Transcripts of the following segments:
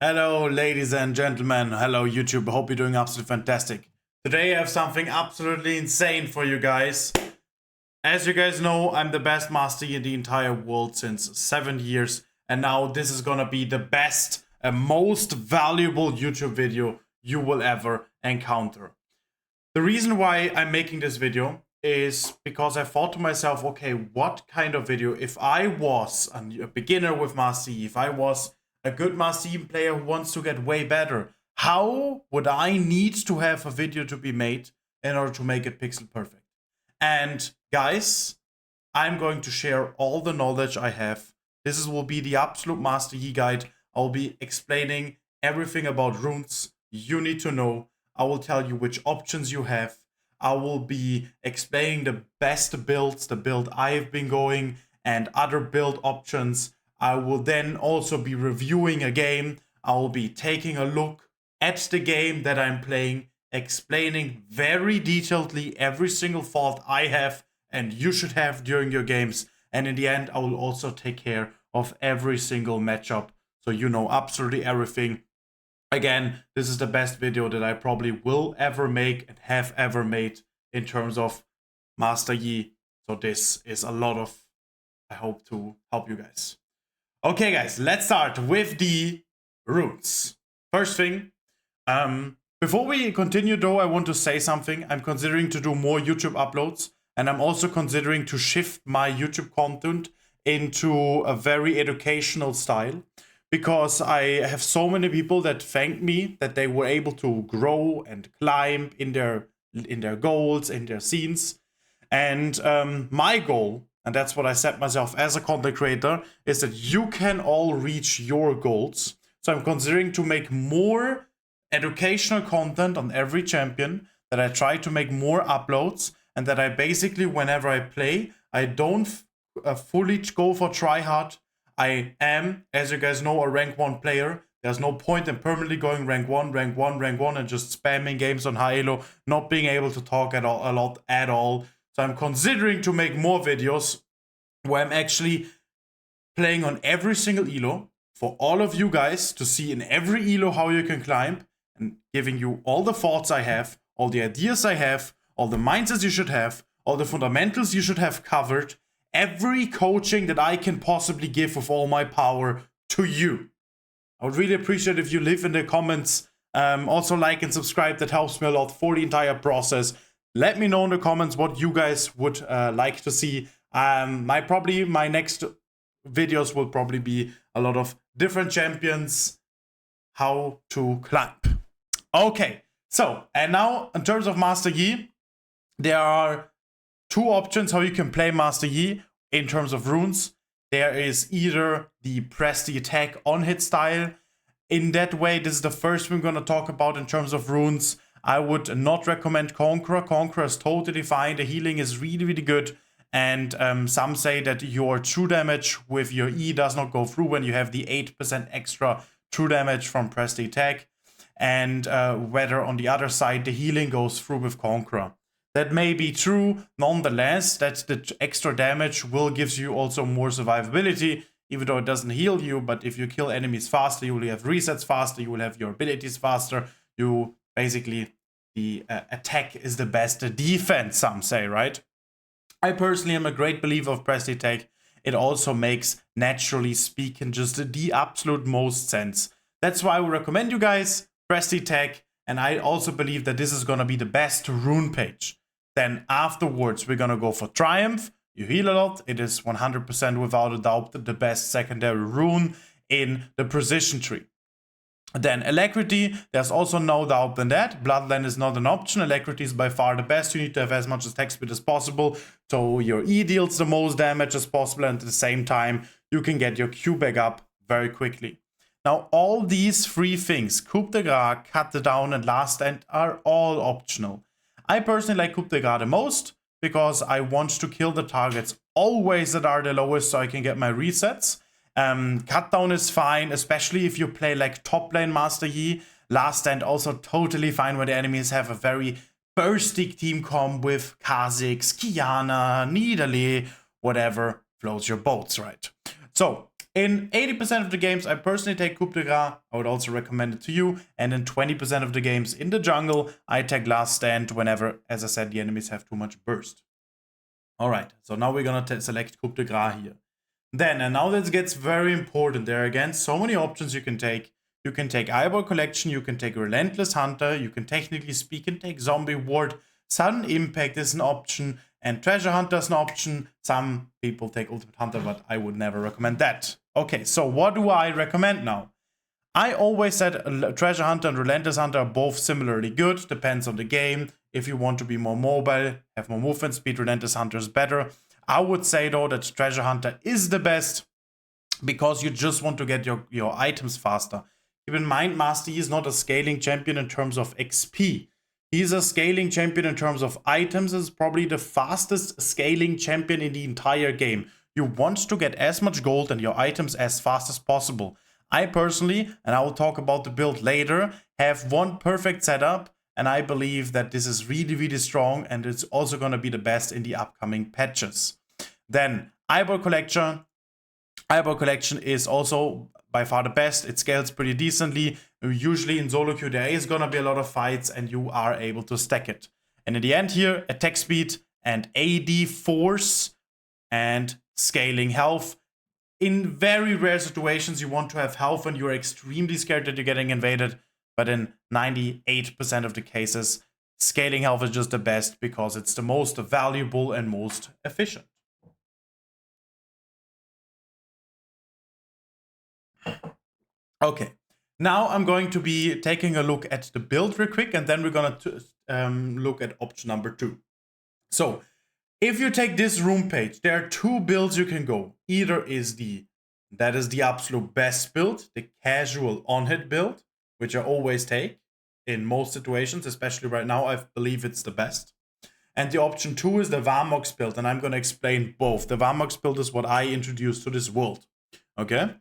Hello, ladies and gentlemen. Hello, YouTube. I hope you're doing absolutely fantastic. Today I have something absolutely insane for you guys. As you guys know, I'm the best master in the entire world since 7 years. And now this is gonna be the best and most valuable YouTube video you will ever encounter. The reason why I'm making this video is because I thought to myself, okay, what kind of video, if I was a beginner with Master Yi, if I was a good Master Yi player who wants to get way better, how would I need to have a video to be made in order to make it pixel perfect? And guys, I'm going to share all the knowledge I have. This will be the absolute Master Yi guide. I'll be explaining everything about runes you need to know. I will tell you which options you have. I will be explaining the best builds, the build I've been going, and other build options. I will then also be reviewing a game. I will be taking a look at the game that I'm playing, explaining very detailedly every single thought I have and you should have during your games. And in the end, I will also take care of every single matchup, so you know absolutely everything. Again, this is the best video that I probably will ever make and have ever made in terms of Master Yi. So this is a lot of, I hope to help you guys. Okay guys, let's start with the runes. First thing, before we continue though, I want to say something. I'm considering to do more YouTube uploads, and I'm also considering to shift my YouTube content into a very educational style, because I have so many people that thank me that they were able to grow and climb in their goals, in their scenes. And my goal, and that's what I set myself as a content creator, is that you can all reach your goals. So I'm considering to make more educational content on every champion, that I try to make more uploads, and that I basically, whenever I play, I don't fully go for try hard. I am, as you guys know, a rank 1 player. There's no point in permanently going rank 1, and just spamming games on high elo, not being able to talk a lot at all. So I'm considering to make more videos where I'm actually playing on every single elo for all of you guys to see in every elo how you can climb, and giving you all the thoughts I have, all the ideas I have, all the mindsets you should have, all the fundamentals you should have covered, every coaching that I can possibly give with all my power to you. I would really appreciate if you leave in the comments. Also like and subscribe, that helps me a lot for the entire process. Let me know in the comments what you guys would like to see. My next videos will probably be a lot of different champions, how to climb. Okay, so, and now in terms of Master Yi, there are two options how you can play Master Yi in terms of runes. There is either the press the attack on hit style. In that way, this is the first we're going to talk about in terms of runes. I would not recommend Conqueror. Conqueror is totally fine. The healing is really, really good. And some say that your true damage with your E does not go through when you have the 8% extra true damage from press the attack. And whether on the other side the healing goes through with Conqueror. That may be true. Nonetheless, that the extra damage will give you also more survivability, even though it doesn't heal you. But if you kill enemies faster, you will have resets faster, you will have your abilities faster. You basically, the attack is the best defense, some say, right? I personally am a great believer of press attack. It also makes, naturally speaking, just the absolute most sense. That's why I would recommend you guys press attack. And I also believe that this is going to be the best rune page. Then afterwards, we're going to go for Triumph. You heal a lot. It is 100% without a doubt the best secondary rune in the precision tree. Then Alacrity, there's also no doubt in that. Bloodline is not an option. Alacrity is by far the best. You need to have as much attack speed as possible, so your E deals the most damage as possible, and at the same time, you can get your Q back up very quickly. Now, all these three things, Coup de Grace, Cut the Down, and Last Stand, are all optional. I personally like Coup de Grace the most, because I want to kill the targets always that are the lowest so I can get my resets. Cut Down is fine, especially if you play like top lane Master Yi. Last Stand also totally fine when the enemies have a very bursty team comp with Kha'Zix, Kiana, Nidalee, whatever floats your boats, right? So, In 80% of the games, I personally take Coup de Gras. I would also recommend it to you. And in 20% of the games in the jungle, I take Last Stand whenever, as I said, the enemies have too much burst. Alright, so now we're gonna select Coup de Gras here. Then, and now this gets very important. There are again so many options you can take. You can take Eyeball Collection, you can take Relentless Hunter, you can technically speak take Zombie Ward, Sudden Impact is an option, and Treasure Hunter is an option. Some people take Ultimate Hunter, but I would never recommend that. Okay, so what do I recommend now? I always said Treasure Hunter and Relentless Hunter are both similarly good, depends on the game. If you want to be more mobile, have more movement speed, Relentless Hunter is better. I would say though that Treasure Hunter is the best because you just want to get your items faster. Keep in mind, Master Yi is not a scaling champion in terms of XP. He's a scaling champion in terms of items. Is probably the fastest scaling champion in the entire game. You want to get as much gold and your items as fast as possible. I personally, and I will talk about the build later, have one perfect setup, and I believe that this is really, really strong, and it's also going to be the best in the upcoming patches. Then, Eyeball Collection. Eyeball Collection is also by far the best. It scales pretty decently. Usually in solo queue there is gonna be a lot of fights and you are able to stack it. And in the end here, attack speed and AD force and scaling health. In very rare situations you want to have health when you're extremely scared that you're getting invaded, but in 98% of the cases, scaling health is just the best because it's the most valuable and most efficient. Okay, now I'm going to be taking a look at the build real quick, and then we're going to look at option number 2. So, if you take this room page, there are 2 builds you can go. Either is that is the absolute best build, the casual on-hit build, which I always take in most situations, especially right now, I believe it's the best. And the option 2 is the Varmox build, and I'm going to explain both. The Varmox build is what I introduced to this world, okay?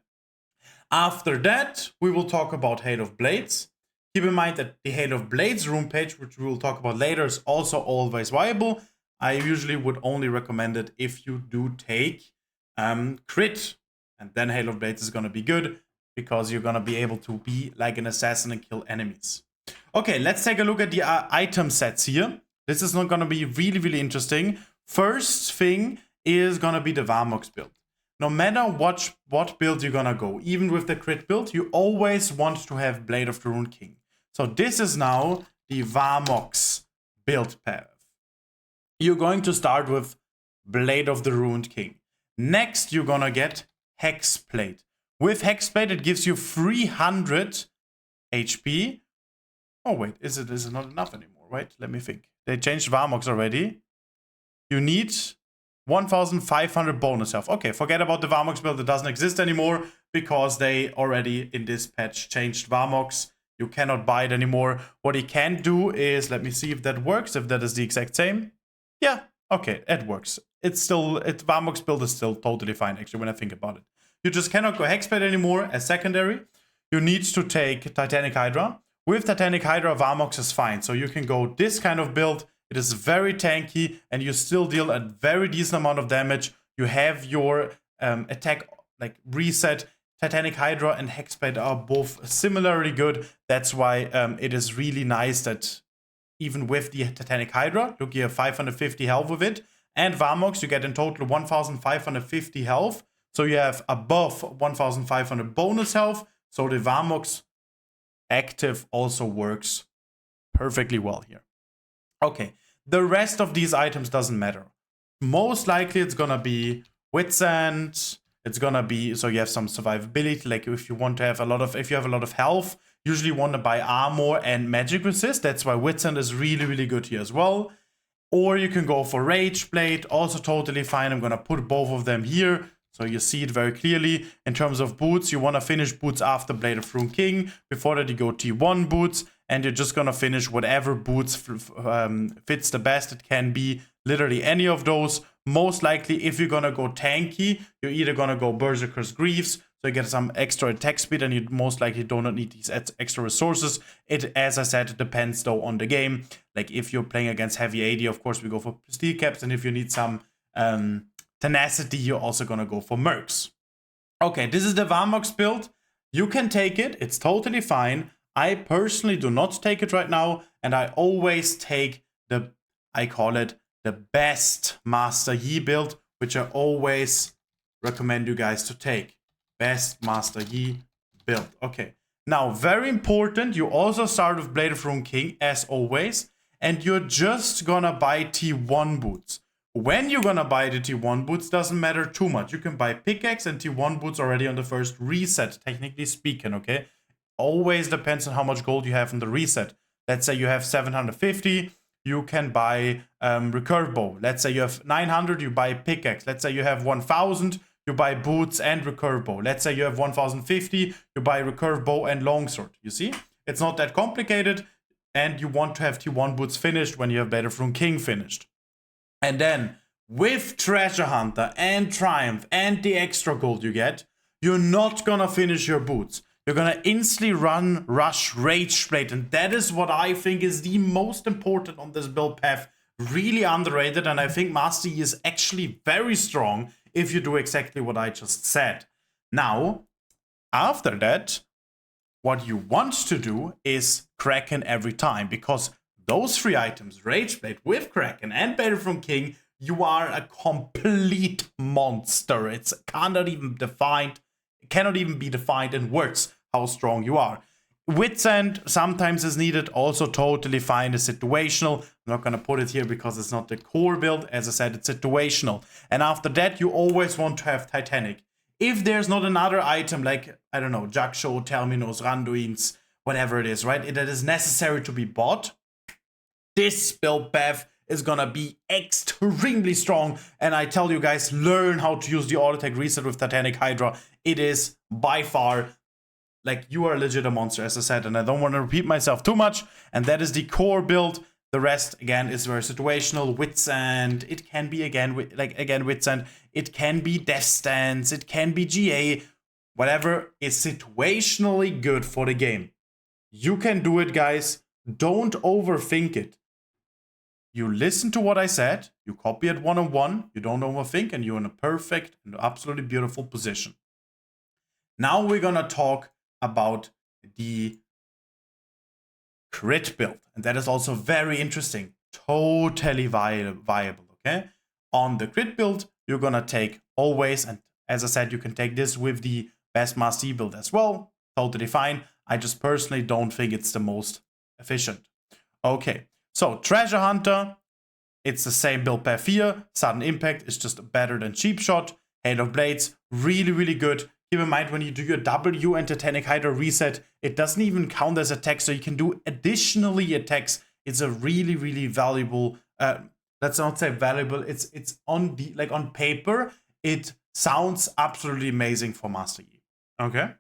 After that, we will talk about Hail of Blades. Keep in mind that the Hail of Blades room page, which we will talk about later, is also always viable. I usually would only recommend it if you do take crit. And then Hail of Blades is going to be good because you're going to be able to be like an assassin and kill enemies. Okay, let's take a look at the item sets here. This is not going to be really, really interesting. First thing is going to be the Varmox build. No matter what build you're gonna go, even with the crit build, you always want to have Blade of the Ruined King. So this is now the Varmox build path. You're going to start with Blade of the Ruined King. Next, you're gonna get Hexblade. With Hexblade, it gives you 300 HP. Oh wait, is it not enough anymore? Wait, let me think. They changed Varmox already. You need 1,500 bonus health. Okay, forget about the Varmox build. It doesn't exist anymore because they already in this patch changed Varmox. You cannot buy it anymore. What you can do is, let me see if that works, if that is the exact same. Yeah, okay, it works. Varmox build is still totally fine, actually, when I think about it. You just cannot go Hexblade anymore as secondary. You need to take Titanic Hydra. With Titanic Hydra, Varmox is fine. So you can go this kind of build. It is very tanky, and you still deal a very decent amount of damage. You have your attack like reset. Titanic Hydra and Hexblade are both similarly good. That's why it is really nice that even with the Titanic Hydra, look, you have 550 health with it. And Varmox, you get in total 1,550 health. So you have above 1,500 bonus health. So the Varmox active also works perfectly well here. Okay, the rest of these items doesn't matter. Most likely it's gonna be Witsend. It's gonna be, so you have some survivability, like if you want to have if you have a lot of health, usually you want to buy armor and magic resist. That's why Witsend is really, really good here as well. Or you can go for Rage Blade, also totally fine. I'm gonna put both of them here, so you see it very clearly. In terms of boots, you wanna finish boots after Blade of Ruined King. Before that you go T1 boots, and you're just gonna finish whatever boots fits the best. It can be literally any of those. Most likely, if you're gonna go tanky, you're either gonna go Berserker's Greaves, so you get some extra attack speed, and you most likely do not need these extra resources. It, as I said, depends though on the game. Like if you're playing against heavy AD, of course we go for Steel Caps, and if you need some tenacity, you're also gonna go for Mercs. Okay, this is the Varmox build. You can take it. It's totally fine. I personally do not take it right now. And I always take the, I call it the best Master Yi build, which I always recommend you guys to take. Best Master Yi build. Okay. Now, very important, you also start with Blade of Rune King, as always. And you're just gonna buy T1 boots. When you're gonna buy the T1 boots doesn't matter too much. You can buy pickaxe and T1 boots already on the first reset, technically speaking, okay? Always depends on how much gold you have in the reset. Let's say you have 750, you can buy recurve bow. Let's say you have 900, you buy pickaxe. Let's say you have 1000, you buy boots and recurve bow. Let's say you have 1050, you buy recurve bow and longsword. You see? It's not that complicated, and you want to have T1 boots finished when you have Blade of Rune King finished. And then, with Treasure Hunter and Triumph and the extra gold you get, you're not gonna finish your boots. You're gonna instantly rush Rage Blade, and that is what I think is the most important on this build path. Really underrated, and I think Master Yi is actually very strong if you do exactly what I just said. Now, after that, what you want to do is Kraken every time, because those three items, Rage Blade with Kraken and Blade of Rune King, you are a complete monster. It cannot even be defined in words how strong you are. Wits End sometimes is needed, also totally fine, is situational. I'm not gonna put it here because it's not the core build. As I said, it's situational. And after that, you always want to have Titanic. If there's not another item like, I don't know, Jaksho, Terminus, Randuins, whatever it is, right, that is necessary to be bought, this build path is gonna be extremely strong. And I tell you guys, learn how to use the auto attack reset with Titanic Hydra. It is by far, like, you are legit a monster, as I said, and I don't want to repeat myself too much. And that is the core build. The rest, again, is very situational. Wits End, it can be, Wits End, it can be Death Stance, it can be GA. Whatever is situationally good for the game. You can do it, guys. Don't overthink it. You listen to what I said, you copy it one-on-one, you don't overthink, and you're in a perfect and absolutely beautiful position. Now we're gonna talk about the crit build, and that is also very interesting, totally viable, okay? On the crit build, you're gonna take always, and as I said, you can take this with the best Master Yi build as well, totally fine. I just personally don't think it's the most efficient. Okay, so Treasure Hunter, it's the same build path here. Sudden Impact is just better than Cheap Shot. Hail of Blades, really, really good. Keep in mind, when you do your W and Titanic Hydra reset, it doesn't even count as attack, so you can do additionally attacks. It's a really, really valuable, let's not say valuable, it's on the, like, on paper, it sounds absolutely amazing for Master Yi, okay?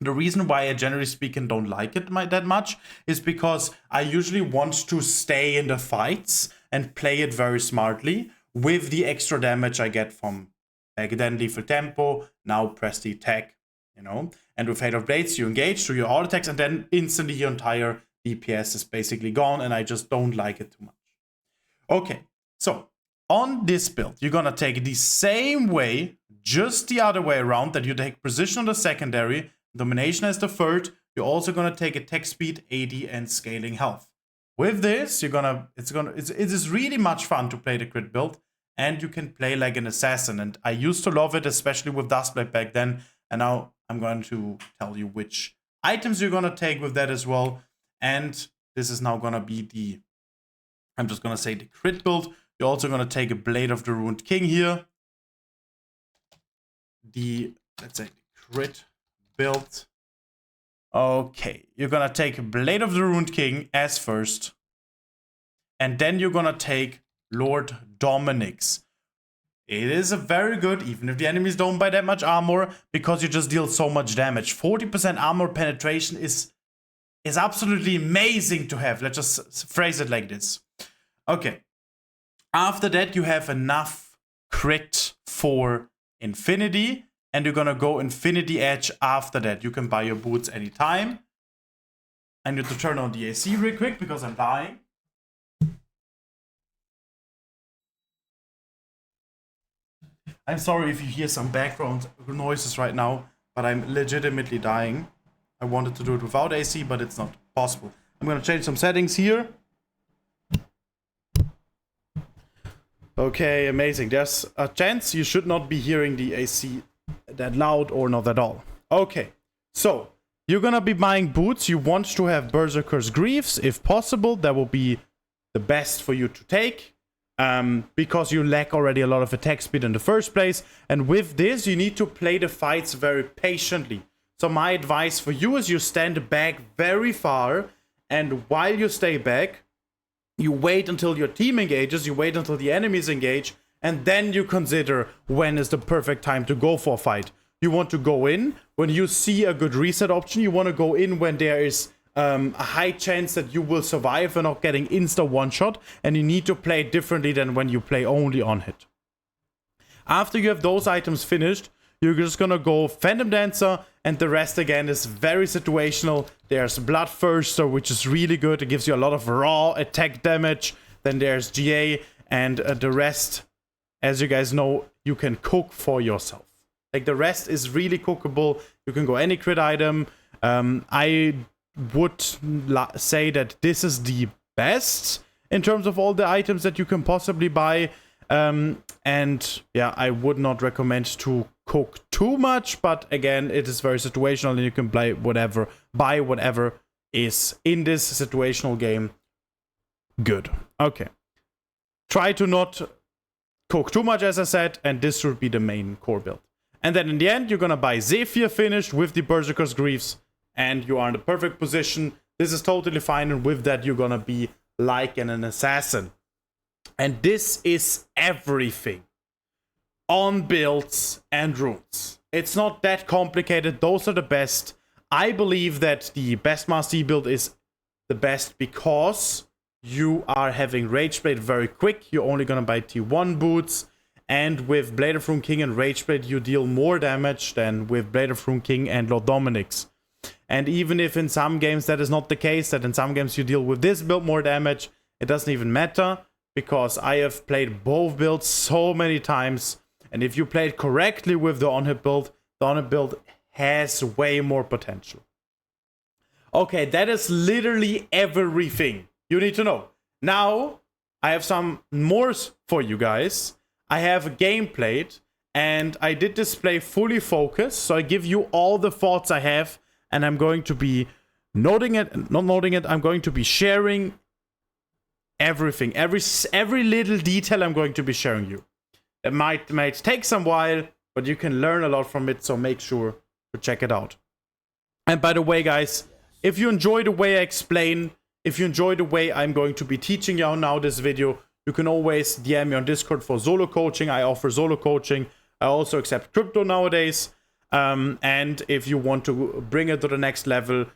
The reason why I generally speaking don't like it that much is because I usually want to stay in the fights and play it very smartly with the extra damage I get from back then lethal tempo, now press the attack, you know. And with Hail of Blades, you engage through your auto attacks, and then instantly your entire DPS is basically gone, and I just don't like it too much. Okay, so on this build, you're gonna take the same way, just the other way around, that you take Precision on the secondary, Domination as the third. You're also gonna take attack speed, AD, and scaling health. With this, it is really much fun to play the crit build, and you can play like an assassin. And I used to love it, especially with Dustblade back then. And now I'm going to tell you which items you're gonna take with that as well. And this is now gonna be the, I'm just gonna say the crit build. You're also gonna take a Blade of the Ruined King here. Let's say the crit build. Okay, you're gonna take Blade of the Ruined King as first, and then you're gonna take Lord Dominic's. It is a very good, even if the enemies don't buy that much armor, because you just deal so much damage. 40% armor penetration is absolutely amazing to have. Let's just phrase it like this. Okay, after that you have enough crit for Infinity, and you're gonna go Infinity Edge after that. You can buy your boots anytime. I need to turn on the AC real quick because I'm dying. I'm sorry if you hear some background noises right now, but I'm legitimately dying. I wanted to do it without AC, but it's not possible. I'm gonna change some settings here. Okay, amazing. There's a chance you should not be hearing the AC that loud or not at all. Okay, so you're gonna be buying boots. You want to have Berserker's Greaves, if possible. That will be the best for you to take. Because you lack already a lot of attack speed in the first place. And with this, you need to play the fights very patiently. So my advice for you is you stand back very far. And while you stay back, you wait until your team engages, you wait until the enemies engage, and then you consider when is the perfect time to go for a fight. You want to go in when you see a good reset option. You want to go in when there is a high chance that you will survive and not getting insta one-shot, and you need to play it differently than when you play only on hit. After you have those items finished, you're just gonna go Phantom Dancer, and the rest again is very situational. There's Bloodthirster, which is really good. It gives you a lot of raw attack damage. Then there's GA, and the rest, as you guys know, you can cook for yourself. Like, the rest is really cookable. You can go any crit item. I would say that this is the best in terms of all the items that you can possibly buy. And yeah, I would not recommend to cook too much, but again, it is very situational, and you can buy whatever is in this situational game good. Okay. Try to not cook too much, as I said, and this should be the main core build. And then in the end, you're gonna buy Zephyr finished with the Berserker's Greaves, and you are in the perfect position. This is totally fine, and with that, you're gonna be like an assassin. And this is everything on builds and runes. It's not that complicated. Those are the best. I believe that the best Master Yi build is the best because you are having Rageblade very quick. You're only gonna buy T1 boots. And with Blade of Rune King and Rageblade, you deal more damage than with Blade of Rune King and Lord Dominik's. And even if in some games that is not the case, that in some games you deal with this build more damage, it doesn't even matter, because I have played both builds so many times, and if you play it correctly with the on-hit build, the on-hit build has way more potential. Okay, that is literally everything you need to know. Now, I have some more for you guys. I have gameplayed, and I did display fully focused, so I give you all the thoughts I have, and I'm going to be noting it, not noting it, I'm going to be sharing everything, every little detail I'm going to be sharing you. It might take some while, but you can learn a lot from it, so make sure to check it out. And by the way, guys, if you enjoy the way I explain, if you enjoy the way I'm going to be teaching you now this video, you can always DM me on Discord for solo coaching. I offer solo coaching. I also accept crypto nowadays. And if you want to bring it to the next level,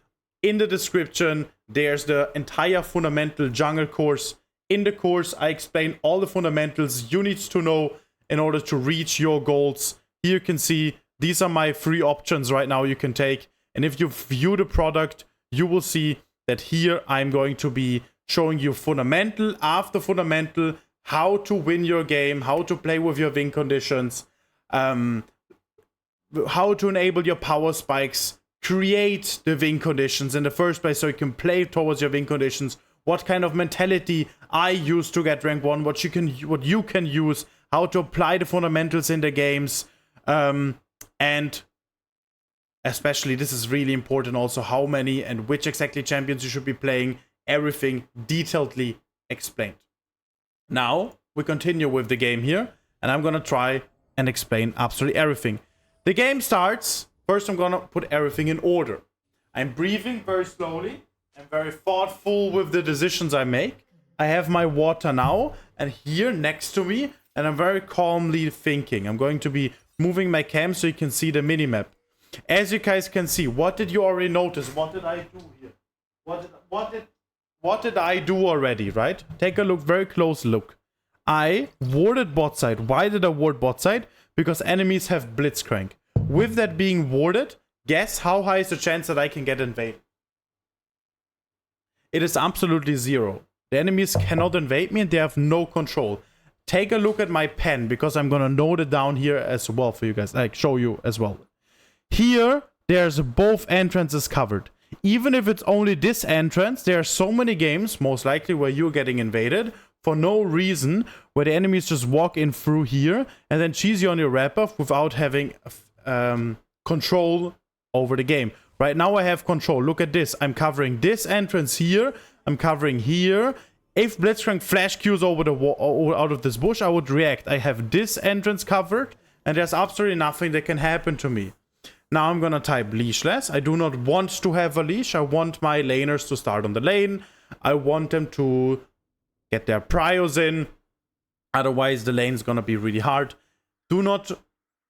in the description, there's the entire fundamental jungle course. In the course, I explain all the fundamentals you need to know in order to reach your goals. Here you can see, these are my free options right now you can take. And if you view the product, you will see that here I'm going to be showing you fundamental after fundamental, how to win your game, how to play with your win conditions, how to enable your power spikes, create the win conditions in the first place so you can play towards your win conditions, what kind of mentality I use to get rank 1, what you can use, how to apply the fundamentals in the games, and especially, this is really important also, how many and which exactly champions you should be playing, everything detailedly explained. Now, we continue with the game here, and I'm gonna try and explain absolutely everything. The game starts, first I'm gonna put everything in order. I'm breathing very slowly, I'm very thoughtful with the decisions I make. I have my water now, and here next to me, and I'm very calmly thinking. I'm going to be moving my cam so you can see the minimap. As you guys can see, what did you already notice? What did I do here? What did I do already, right? Take a look, very close look. I warded bot side. Why did I ward bot side? Because enemies have Blitzcrank. With that being warded, guess how high is the chance that I can get invaded? It is absolutely 0. The enemies cannot invade me and they have no control. take a look at my pen, because I'm gonna note it down here as well for you guys, like show you as well. Here, there's both entrances covered. Even if it's only this entrance, there are so many games, most likely where you're getting invaded for no reason, where the enemies just walk in through here and then cheese you on your wrap-up without having control over the game. Right now I have control. Look at this. I'm covering this entrance here. I'm covering here. If Blitzcrank flash queues over the wall, out of this bush, I would react. I have this entrance covered, and there's absolutely nothing that can happen to me. Now I'm gonna type leashless. I do not want to have a leash. I want my laners to start on the lane. I want them to get their prios in. Otherwise, the lane's gonna be really hard.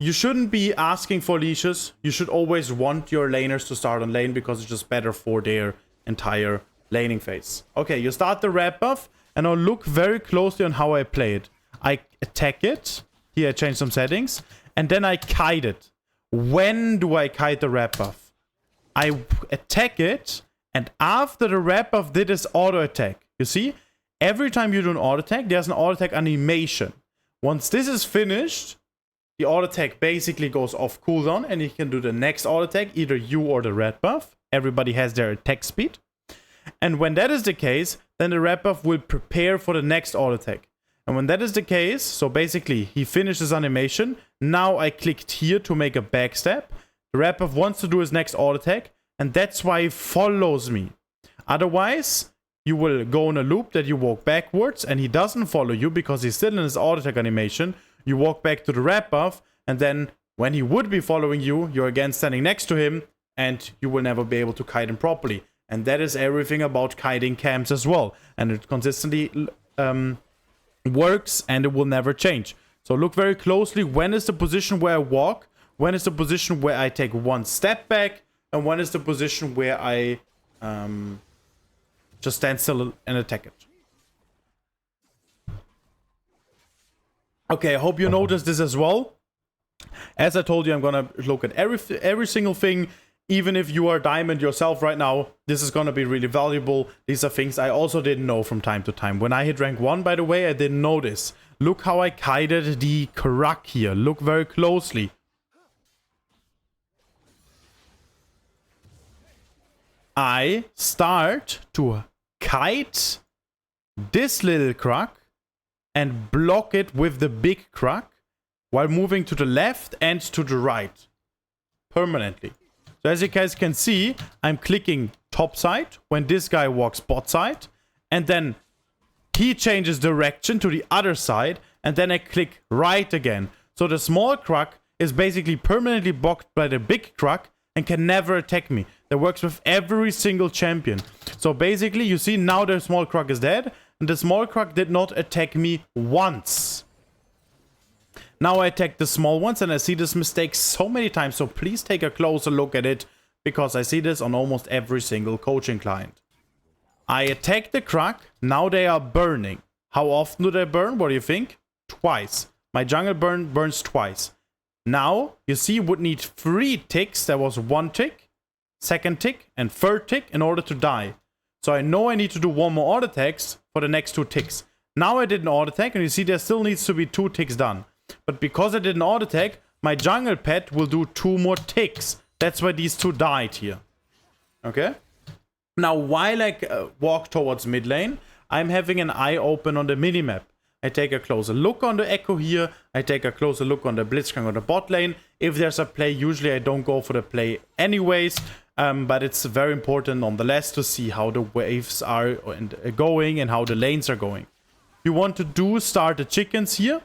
You shouldn't be asking for leashes. You should always want your laners to start on lane, because it's just better for their entire laning phase. Okay, you start the wrap buff, and now look very closely on how I play it. I attack it. Here I change some settings, and then I kite it. When do I kite the wrap buff? I attack it, and after the wrap buff did this auto attack. You see? Every time you do an auto attack, there's an auto attack animation. Once this is finished, the auto attack basically goes off cooldown, and you can do the next auto attack, either you or the red buff. Everybody has their attack speed. And when that is the case, then the red buff will prepare for the next auto attack. And when that is the case, so basically he finishes animation. Now I clicked here to make a backstep. The red buff wants to do his next auto attack, and that's why he follows me. Otherwise, you will go in a loop that you walk backwards, and he doesn't follow you because he's still in his auto attack animation. You walk back to the red buff, and then when he would be following you, you're again standing next to him, and you will never be able to kite him properly. And that is everything about kiting camps as well. And it consistently works, and it will never change. So look very closely. When is the position where I walk? When is the position where I take one step back? And when is the position where I just stand still and attack it? Okay, I hope you noticed this as well. As I told you, I'm gonna look at every single thing. Even if you are diamond yourself right now, this is gonna be really valuable. These are things I also didn't know from time to time. When I hit rank 1, by the way, I didn't know this. Look how I kited the Karak here. Look very closely. I start to kite this little Karak and block it with the big Karak while moving to the left and to the right permanently. So as you guys can see, I'm clicking top side when this guy walks bot side, and then he changes direction to the other side, and then I click right again. So the small Karak is basically permanently blocked by the big Karak and can never attack me. That works with every single champion. So basically, you see now the small Karak is dead, and the small Karak did not attack me once. Now I attack the small ones, and I see this mistake so many times, so please take a closer look at it, because I see this on almost every single coaching client. I attack the Karak, now they are burning. How often do they burn? What do you think? Twice. My jungle burns twice. Now, you see, would need 3 ticks. There was 1 tick, 2nd tick, and 3rd tick in order to die. So I know I need to do 1 more auto attacks for the next 2 ticks. Now I did an auto attack, and you see there still needs to be 2 ticks done. But because I did an auto attack, my jungle pet will do 2 more ticks. That's why these 2 died here. Okay? Now, while I walk towards mid lane, I'm having an eye open on the minimap. I take a closer look on the Echo here. I take a closer look on the Blitzcrank on the bot lane. If there's a play, usually I don't go for the play anyways. But it's very important nonetheless to see how the waves are going and how the lanes are going. You want to do start the chickens here.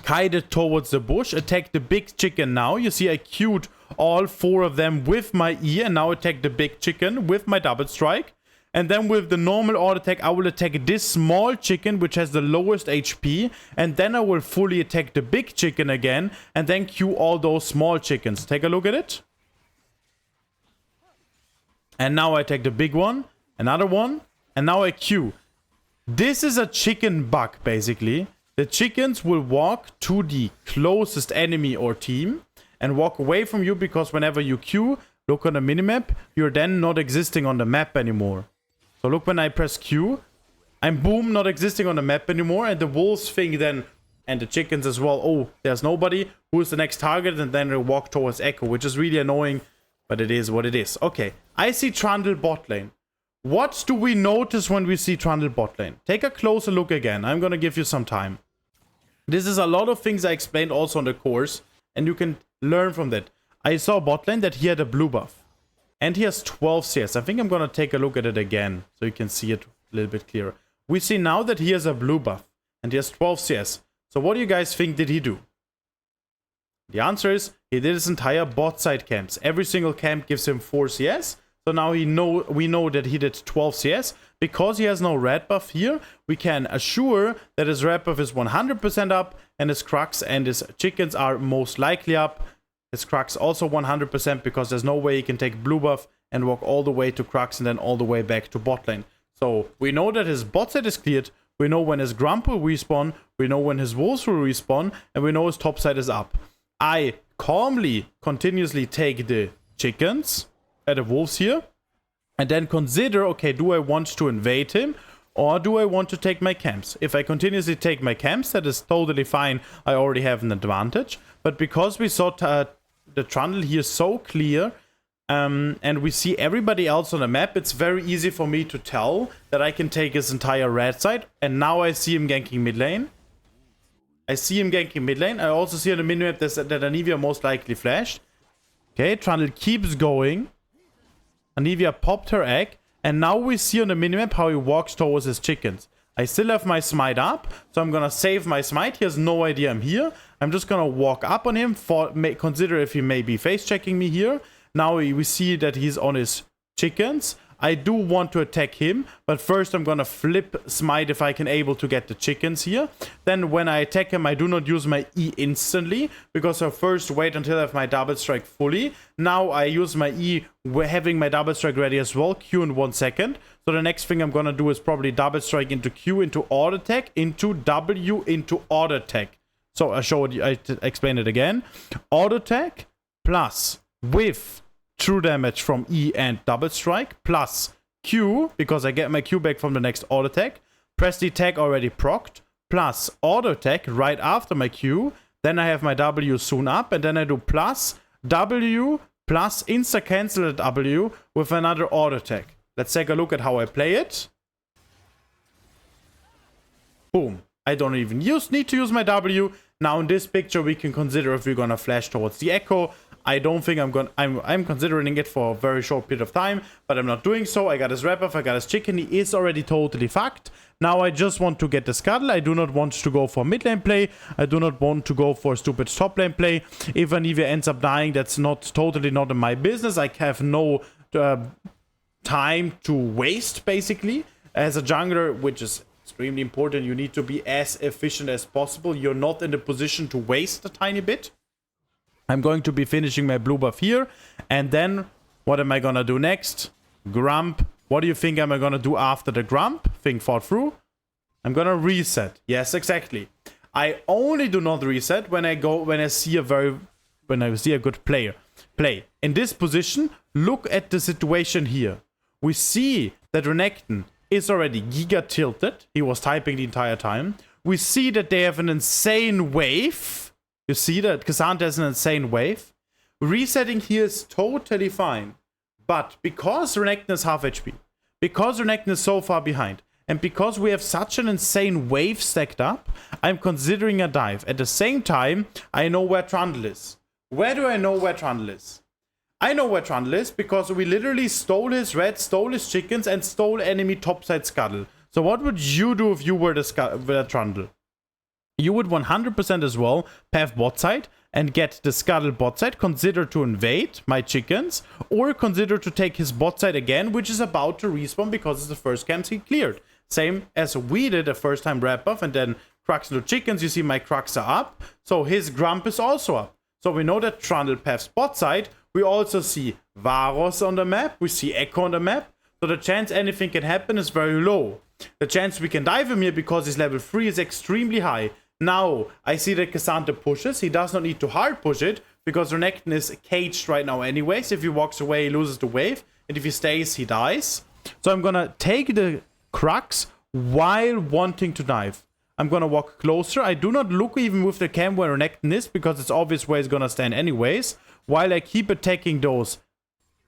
Kite it towards the bush. Attack the big chicken now. You see I queued all 4 of them with my E, and now attack the big chicken with my double strike. And then with the normal auto attack, I will attack this small chicken, which has the lowest HP. And then I will fully attack the big chicken again, and then queue all those small chickens. Take a look at it. And now I attack the big one, another one, and now I queue. This is a chicken bug, basically. The chickens will walk to the closest enemy or team and walk away from you, because whenever you queue, look on the minimap, you're then not existing on the map anymore. So look, when I press Q, I'm boom, not existing on the map anymore, and the wolves think then, and the chickens as well, oh, there's nobody, who's the next target, and then they walk towards Echo, which is really annoying, but it is what it is. Okay, I see Trundle bot lane. What do we notice when we see Trundle bot lane? Take a closer look again, I'm gonna give you some time. This is a lot of things I explained also on the course, and you can learn from that. I saw bot lane that he had a blue buff, and he has 12 CS. I think I'm gonna take a look at it again, so you can see it a little bit clearer. We see now that he has a blue buff, and he has 12 CS. So what do you guys think did he do? The answer is, he did his entire bot side camps. Every single camp gives him 4 CS. So now we know that he did 12 CS. Because he has no red buff here, we can assure that his red buff is 100% up, and his Crux and his chickens are most likely up. His Crux also 100% because there's no way he can take blue buff and walk all the way to Crux and then all the way back to bot lane. So we know that his bot side is cleared. We know when his Grump will respawn, we know when his Wolves will respawn, and we know his top side is up. I calmly, continuously take the chickens at the Wolves here, and then consider, okay, do I want to invade him, or do I want to take my camps? If I continuously take my camps, that is totally fine, I already have an advantage. But because we saw the Trundle here so clear, and we see everybody else on the map, it's very easy for me to tell that I can take his entire red side. And now I see him ganking mid lane. I see him ganking mid lane. I also see on the minimap that Anivia most likely flashed. Okay, Trundle keeps going. Anivia popped her egg. And now we see on the minimap how he walks towards his chickens. I still have my smite up, so I'm gonna save my smite. He has no idea I'm here. I'm just gonna walk up on him, consider if he may be face checking me here. Now we see that he's on his chickens. I do want to attack him, but first I'm gonna flip smite if I can able to get the chickens here. Then when I attack him, I do not use my E instantly, because I first wait until I have my double strike fully. Now I use my E having my double strike ready as well, Q in 1 second. So the next thing I'm gonna do is probably double strike into Q into auto attack, into W into auto attack. So I explain it again. Auto attack plus with true damage from E and double strike, plus Q, because I get my Q back from the next auto attack, press the attack already procced, plus auto attack right after my Q, then I have my W soon up, and then I do plus W plus insta cancel W with another auto attack. Let's take a look at how I play it. Boom. I don't even need to use my W. Now in this picture we can consider if we're gonna flash towards the Echo. I don't think I'm considering it for a very short period of time, but I'm not doing so. I got his red buff, I got his chicken, he is already totally fucked. Now I just want to get the scuttle. I do not want to go for mid lane play. I do not want to go for stupid top lane play. If Anivia ends up dying, that's totally not in my business. I have no time to waste, basically. As a jungler, which is extremely important, you need to be as efficient as possible. You're not in the position to waste a tiny bit. I'm going to be finishing my blue buff here. And then, what am I gonna do next? Grump. What do you think am I gonna do after the Grump? Think thought through. I'm gonna reset. Yes, exactly. I only do not reset when I see a good player play. In this position, look at the situation here. We see that Renekton is already giga tilted. He was typing the entire time. We see that they have an insane wave. You see that Cassandra has an insane wave. Resetting here is totally fine. But because Renekton is half HP, because Renekton is so far behind, and because we have such an insane wave stacked up, I'm considering a dive. At the same time, I know where Trundle is. Where do I know where Trundle is? I know where Trundle is because we literally stole his red, stole his chickens, and stole enemy topside scuttle. So what would you do if you were the Trundle? You would 100% as well path bot side and get the scuttle bot side, consider to invade my chickens, or consider to take his bot side again, which is about to respawn because it's the first camps he cleared. Same as we did the first time red buff, and then Crux into chickens, you see my Crux are up, so his Grump is also up. So we know that Trundle paths bot side. We also see Varos on the map, we see Echo on the map, so the chance anything can happen is very low. The chance we can dive him here because he's level 3 is extremely high. Now, I see that Cassandra pushes. He does not need to hard push it because Renekton is caged right now anyways. If he walks away, he loses the wave. And if he stays, he dies. So I'm gonna take the Crux, while wanting to dive. I'm gonna walk closer. I do not look even with the cam where Renekton is, because it's obvious where he's gonna stand anyways. While I keep attacking those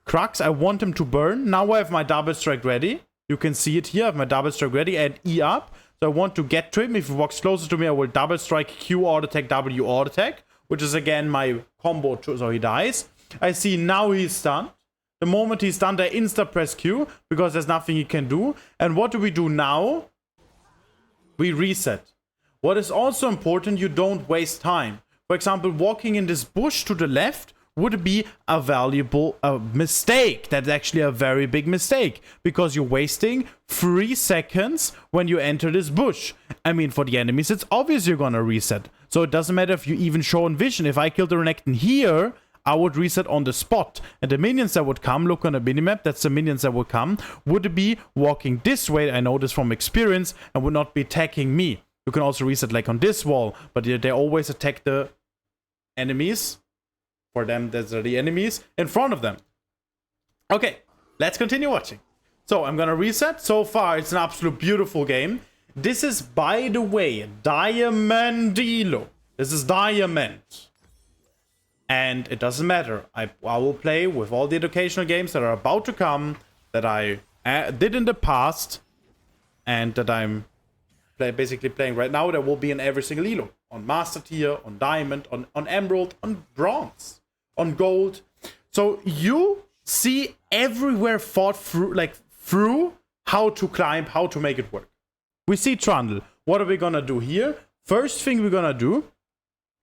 Crux, I want him to burn. Now I have my double strike ready. You can see it here. I have my double strike ready and E up. So I want to get to him. If he walks closer to me, I will double strike, Q auto attack, W auto attack, which is again my combo, so he dies. I see now he's stunned. The moment he's stunned, I insta press Q because there's nothing he can do. And what do we do now? We reset. What is also important, you don't waste time. For example, walking in this bush to the left would be a valuable mistake. That's actually a very big mistake, because you're wasting 3 seconds when you enter this bush. I mean, for the enemies, it's obvious you're gonna reset. So it doesn't matter if you even show in vision. If I killed the Renekton here, I would reset on the spot. And the minions that would come, look on the minimap, that's the minions that would come, would be walking this way, I know this from experience, and would not be attacking me. You can also reset like on this wall, but they always attack the enemies. For them, those are the enemies in front of them. Okay, let's continue watching. So I'm gonna reset. So far, it's an absolute beautiful game. This is, by the way, Diamondilo. This is Diamond. And it doesn't matter. I will play with all the educational games that are about to come, that I did in the past, and that I'm basically playing right now. There will be in every single elo. On Master Tier, on Diamond, on Emerald, on Bronze, on Gold. So you see everywhere thought through how to climb, how to make it work. We see Trundle. What are we gonna do here? First thing we're gonna do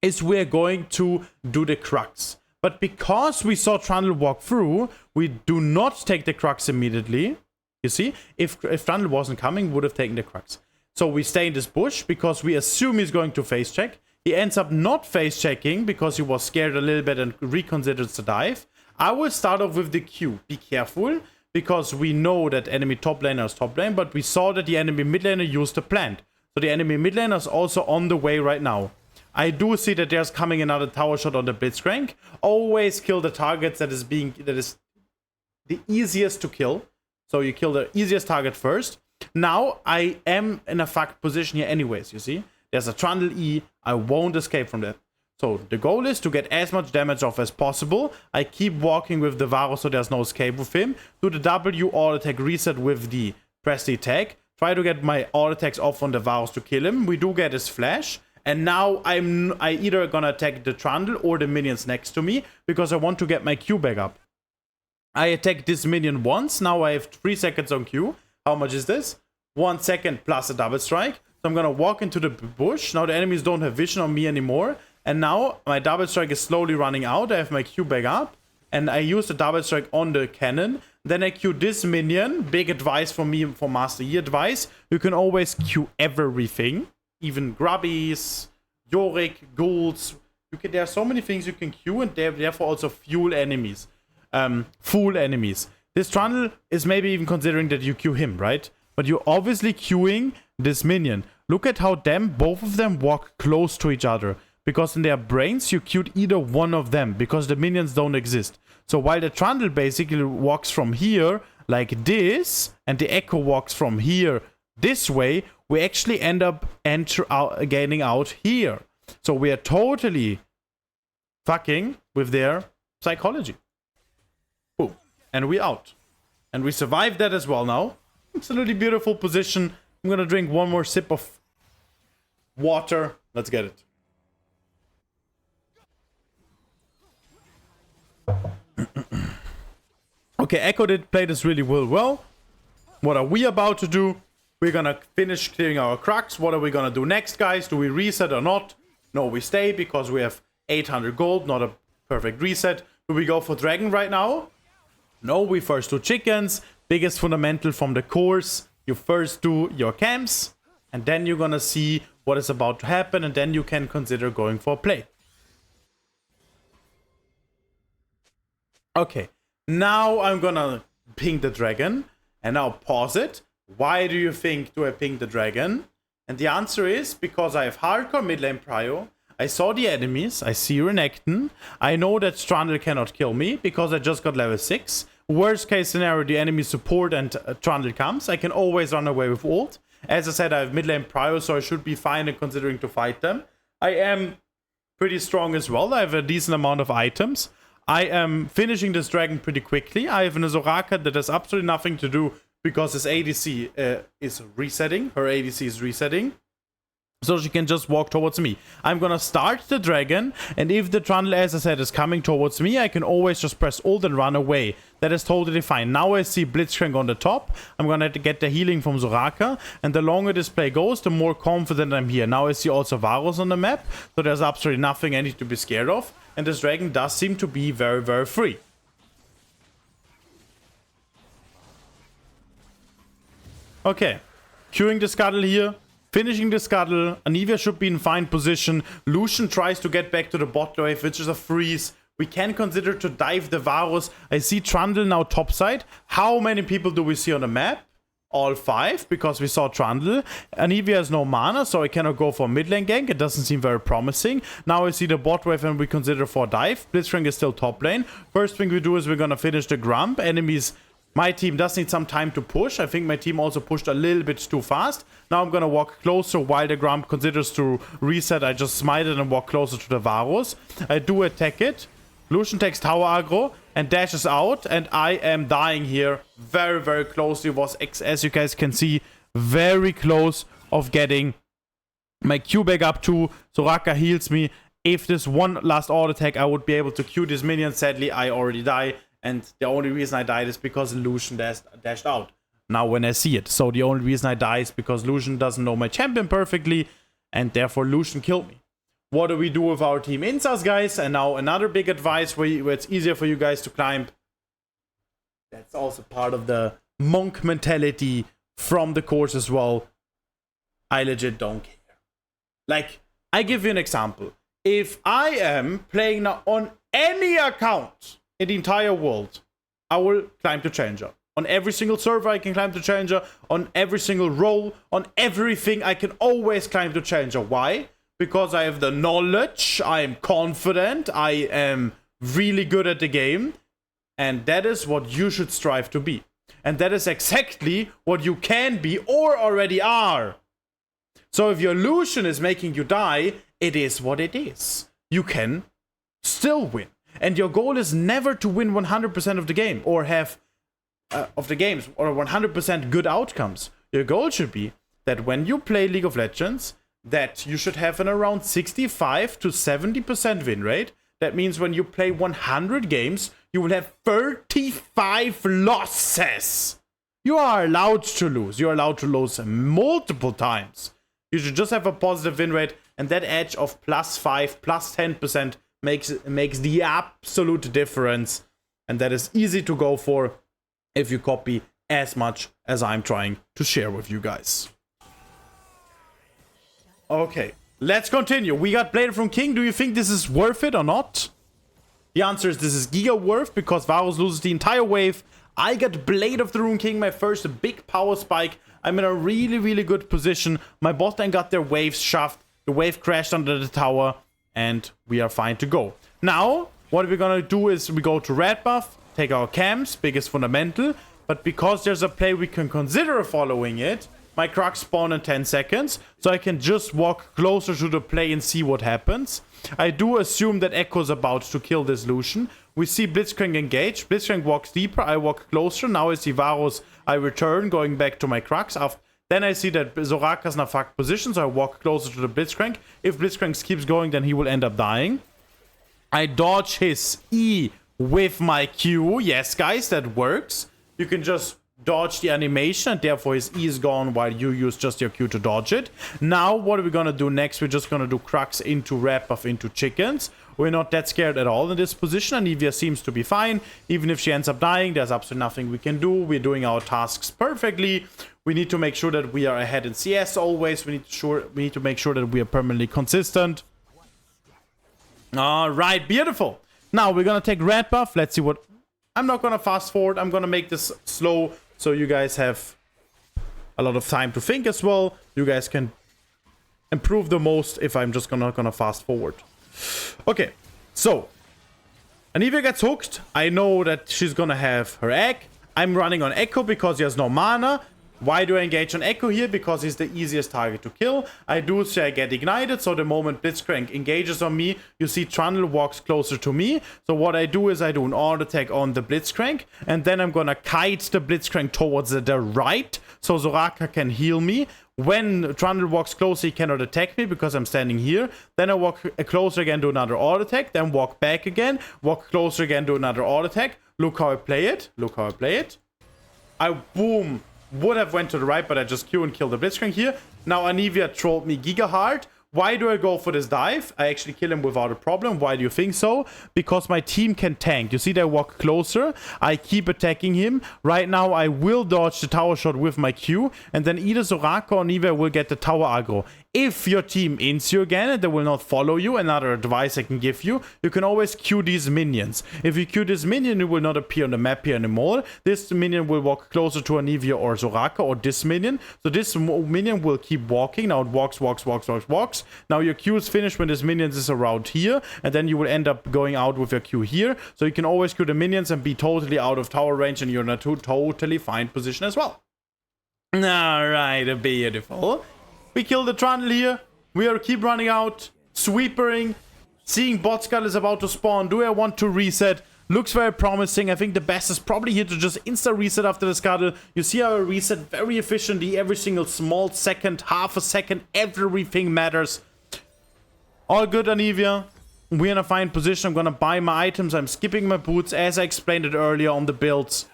is we're going to do the Crux. But because we saw Trundle walk through, we do not take the Crux immediately. You see, if Trundle wasn't coming, we would have taken the Crux. So we stay in this bush because we assume he's going to face check. He ends up not face checking because he was scared a little bit and reconsiders the dive. I will start off with the Q. Be careful, because we know that enemy top laner is top lane, but we saw that the enemy mid laner used the plant. So the enemy mid laner is also on the way right now. I do see that there's coming another tower shot on the Blitzcrank. Always kill the targets that is the easiest to kill. So you kill the easiest target first. Now I am in a fucked position here anyways, you see? There's a Trundle E, I won't escape from that. So the goal is to get as much damage off as possible. I keep walking with the Varus so there's no escape with him. Do the W auto attack reset with the press the attack. Try to get my auto attacks off on the Varus to kill him. We do get his flash. And now I either gonna attack the Trundle or the minions next to me, because I want to get my Q back up. I attack this minion once. Now I have 3 seconds on Q. How much is this? 1 second plus a double strike. So I'm gonna walk into the bush. Now the enemies don't have vision on me anymore. And now my double strike is slowly running out. I have my Q back up. And I use the double strike on the cannon. Then I Q this minion. Big advice for me, for Master Yi advice. You can always Q everything. Even grubbies, Yorick, ghouls. There are so many things you can Q, and therefore also fuel enemies. Fool enemies. This Trundle is maybe even considering that you Q him, right? But you're obviously queuing this minion. Look at how both of them walk close to each other. Because in their brains, you queued either one of them. Because the minions don't exist. So while the Trundle basically walks from here, like this, and the Echo walks from here, this way, we actually end up gaining out here. So we are totally fucking with their psychology. Boom. And we out. And we survived that as well now. Absolutely beautiful position. I'm gonna drink one more sip of water. Let's get it. Okay, Echo did play this really well. What are we about to do? We're gonna finish clearing our Crux. What are we gonna do next, guys? Do we reset or not? No, we stay because we have 800 gold, not a perfect reset. Do we go for Dragon right now? No, we first do chickens. Biggest fundamental from the course. You first do your camps, and then you're gonna see what is about to happen, and then you can consider going for a play. Okay, now I'm gonna ping the dragon, and now pause it. Why do you think do I ping the dragon? And the answer is because I have hardcore mid lane prio. I saw the enemies. I see Renekton. I know that Trundle cannot kill me because I just got level 6. Worst case scenario, the enemy support and Trundle comes. I can always run away with ult. As I said, I have mid lane prio, so I should be fine in considering to fight them. I am pretty strong as well. I have a decent amount of items. I am finishing this dragon pretty quickly. I have an Soraka that has absolutely nothing to do because his ADC is resetting. Her ADC is resetting. So she can just walk towards me. I'm gonna start the dragon, and if the Trundle, as I said, is coming towards me, I can always just press ult and run away. That is totally fine. Now I see Blitzcrank on the top. I'm gonna have to get the healing from Soraka, and the longer this play goes, the more confident I'm here. Now I see also Varus on the map, so there's absolutely nothing I need to be scared of, and this dragon does seem to be very, very free. Okay, queuing the scuttle here. Finishing the scuttle, Anivia should be in fine position. Lucian tries to get back to the bot wave, which is a freeze. We can consider to dive the Varus. I see Trundle now topside. How many people do we see on the map? All 5, because we saw Trundle. Anivia has no mana, so I cannot go for mid lane gank. It doesn't seem very promising. Now I see the bot wave and we consider for dive. Blitzcrank is still top lane. First thing we do is we're gonna finish the Grump. Enemies... My team does need some time to push. I think my team also pushed a little bit too fast. Now I'm gonna walk closer while the Grump considers to reset. I just smite it and walk closer to the Varus. I do attack it. Lucian takes tower aggro and dashes out. And I am dying here very, very closely. Was, as you guys can see, very close of getting my Q back up too. Soraka heals me. If this one last auto attack, I would be able to Q this minion. Sadly, I already die. And the only reason I died is because Lucian dashed out. Now when I see it. So the only reason I die is because Lucian doesn't know my champion perfectly. And therefore Lucian killed me. What do we do with our team Insas, guys? And now another big advice where it's easier for you guys to climb. That's also part of the monk mentality from the course as well. I legit don't care. Like, I give you an example. If I am playing now on any account in the entire world, I will climb to Challenger. On every single server, I can climb to Challenger. On every single role, on everything, I can always climb to Challenger. Why? Because I have the knowledge, I am confident, I am really good at the game. And that is what you should strive to be. And that is exactly what you can be or already are. So if your Lucian is making you die, it is what it is. You can still win. And your goal is never to win 100% of the game or have of the games or 100% good outcomes. Your goal should be that when you play League of Legends, that you should have an around 65 to 70% win rate. That means when you play 100 games, you will have 35 losses. You are allowed to lose. You are allowed to lose multiple times. You should just have a positive win rate, and that edge of +5, +10% makes the absolute difference, and that is easy to go for if you copy as much as I'm trying to share with you guys. Okay, let's continue. We got Blade from King. Do you think this is worth it or not? The answer is this is giga worth, because Varus loses the entire wave. I got Blade of the Rune King, my first big power spike. I'm in a really, really good position. My bot lane got their waves shoved. The wave crashed under the tower. And we are fine to go. Now, what we're gonna do is we go to red buff, take our camps, biggest fundamental. But because there's a play we can consider following it, my Crux spawn in 10 seconds. So I can just walk closer to the play and see what happens. I do assume that Echo's about to kill this Lucian. We see Blitzcrank engage. Blitzcrank walks deeper, I walk closer. Now I see Varus, I return, going back to my Crux. Then I see that Soraka's in a fucked position, so I walk closer to the Blitzcrank. If Blitzcrank keeps going, then he will end up dying. I dodge his E with my Q. Yes, guys, that works. You can just dodge the animation, and therefore his E is gone while you use just your Q to dodge it. Now, what are we gonna do next? We're just gonna do Crux into red buff into chickens. We're not that scared at all in this position. Anivia seems to be fine. Even if she ends up dying, there's absolutely nothing we can do. We're doing our tasks perfectly. We need to make sure that we are ahead in CS always. We need to make sure that we are permanently consistent. All right, beautiful. Now we're gonna take red buff. Let's see what... I'm not gonna fast forward. I'm gonna make this slow so you guys have a lot of time to think as well. You guys can improve the most if I'm just gonna fast forward. Okay, so Anivia gets hooked. I know that she's gonna have her egg. I'm running on Echo because he has no mana. Why do I engage on Echo here? Because he's the easiest target to kill. I do see I get ignited, so the moment Blitzcrank engages on me, you see Trundle walks closer to me. So what I do is I do an auto attack on the Blitzcrank, and then I'm gonna kite the Blitzcrank towards the right, so Soraka can heal me. When Trundle walks closer, he cannot attack me because I'm standing here. Then I walk closer again, do another auto attack, then walk back again, walk closer again, do another auto attack. Look how I play it. Look how I play it. I boom. Would have went to the right, but I just Q and killed the Blitzcrank here. Now Anivia trolled me giga hard. Why do I go for this dive? I actually kill him without a problem. Why do you think so? Because my team can tank. You see they walk closer. I keep attacking him. Right now I will dodge the tower shot with my Q. And then either Soraka or Anivia will get the tower aggro. If your team ins you again and they will not follow you, another advice I can give you, you can always Q these minions. If you Q this minion, it will not appear on the map here anymore. This minion will walk closer to Anivia or Soraka or this minion. So this minion will keep walking. Now it walks. Now your Q is finished when this minion is around here. And then you will end up going out with your Q here. So you can always Q the minions and be totally out of tower range and you're in a totally fine position as well. Alright, beautiful. We kill the Trundle here. We are keep running out, sweepering, seeing bot skull is about to spawn. Do I want to reset? Looks very promising. I think the best is probably here to just insta reset after the scuttle. You see how I reset very efficiently. Every single small second, half a second, everything matters. All good, Anivia. We're in a fine position. I'm gonna buy my items. I'm skipping my boots as I explained it earlier on the builds.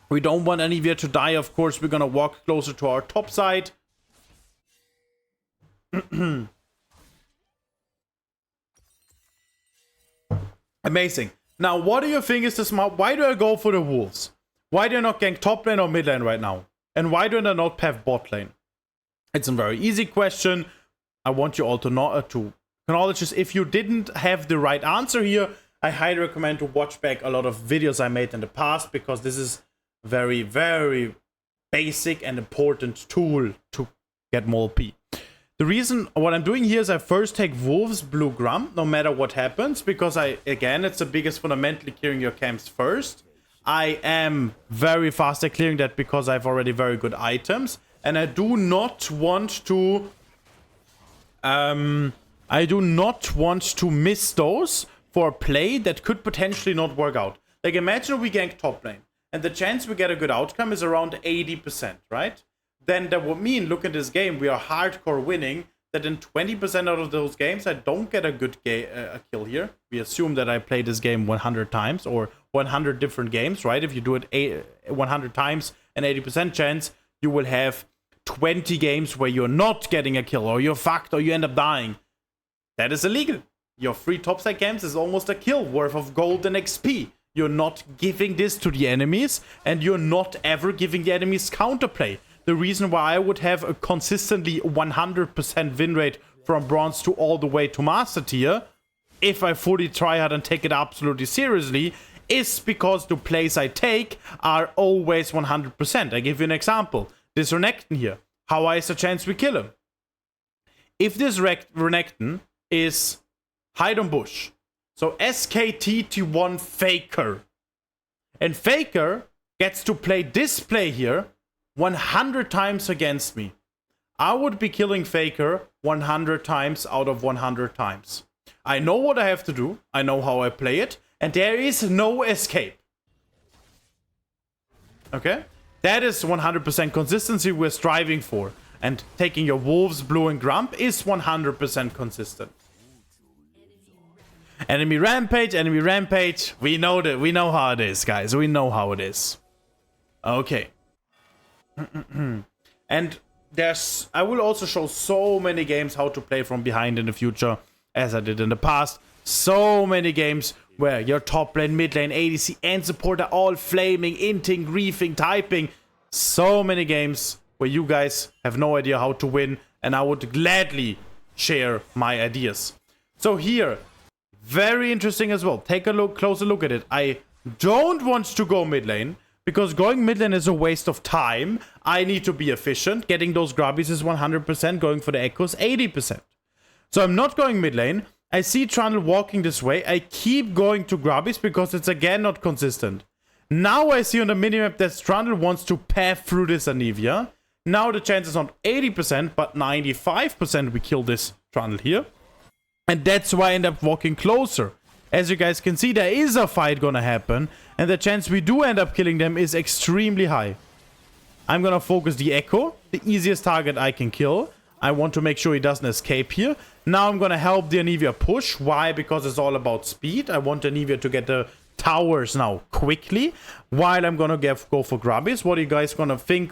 We don't want Anivia to die, of course. We're gonna walk closer to our top side. Amazing. Now, what do you think is the smart? Why do I go for the wolves? Why do I not gank top lane or mid lane right now? And why do I not path bot lane? It's a very easy question. I want you all to acknowledge this. If you didn't have the right answer here, I highly recommend to watch back a lot of videos I made in the past, because this is very, very basic and important tool to get more P. The reason what I'm doing here is I first take Wolves Blue Grum, no matter what happens, because again, it's the biggest fundamentally clearing your camps first. I am very fast at clearing that because I have already very good items, and I do not want to miss those for a play that could potentially not work out. Like, imagine we gank top lane, and the chance we get a good outcome is around 80%, right? Then that would mean, look at this game, we are hardcore winning, that in 20% out of those games, I don't get a good a kill here. We assume that I play this game 100 times, or 100 different games, right? If you do it 100 times, an 80% chance, you will have 20 games where you're not getting a kill, or you're fucked, or you end up dying. That is illegal. Your free topside games is almost a kill worth of gold and XP. You're not giving this to the enemies, and you're not ever giving the enemies counterplay. The reason why I would have a consistently 100% win rate from bronze to all the way to master tier, if I fully try hard and take it absolutely seriously, is because the plays I take are always 100%. I give you an example. This Renekton here. How high is the chance we kill him? If this Renekton is hide on bush, so SKTT1 Faker, and Faker gets to play this play here 100 times against me, I would be killing Faker 100 times out of 100 times. I know what I have to do, I know how I play it, and there is no escape. Okay? That is 100% consistency we're striving for. And taking your Wolves, Blue, and Grump is 100% consistent. Enemy rampage. We know that. We know how it is, guys. We know how it is. Okay. And I will also show so many games how to play from behind in the future, as I did in the past. So many games where your top lane, mid lane, ADC, and support are all flaming, inting, griefing, typing. So many games where you guys have no idea how to win, and I would gladly share my ideas. So here, very interesting as well. Take a closer look at it. I don't want to go mid lane, because going mid lane is a waste of time. I need to be efficient. Getting those grubbies is 100%. Going for the echoes, 80%. So I'm not going mid lane. I see Trundle walking this way. I keep going to grubbies because it's again not consistent. Now I see on the minimap that Trundle wants to path through this Anivia. Now the chance is not 80%, but 95% we kill this Trundle here. And that's why I end up walking closer. As you guys can see, there is a fight gonna happen. And the chance we do end up killing them is extremely high. I'm gonna focus the Echo, the easiest target I can kill. I want to make sure he doesn't escape here. Now I'm gonna help the Anivia push. Why? Because it's all about speed. I want the Anivia to get the towers now quickly. While I'm gonna go for grubbies. What are you guys gonna think?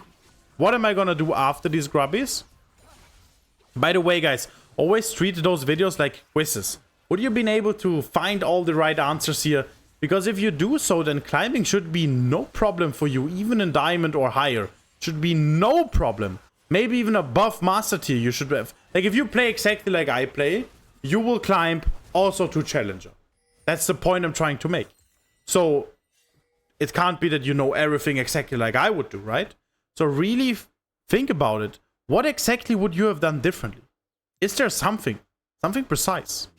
What am I gonna do after these grubbies? By the way, guys, always treat those videos like quizzes. Would you been able to find all the right answers here? Because if you do so, then climbing should be no problem for you, even in diamond or higher. Should be no problem. Maybe even above master tier you should have. Like if you play exactly like I play, you will climb also to challenger. That's the point I'm trying to make. So it can't be that you know everything exactly like I would do, right? So really think about it. What exactly would you have done differently? Is there something precise?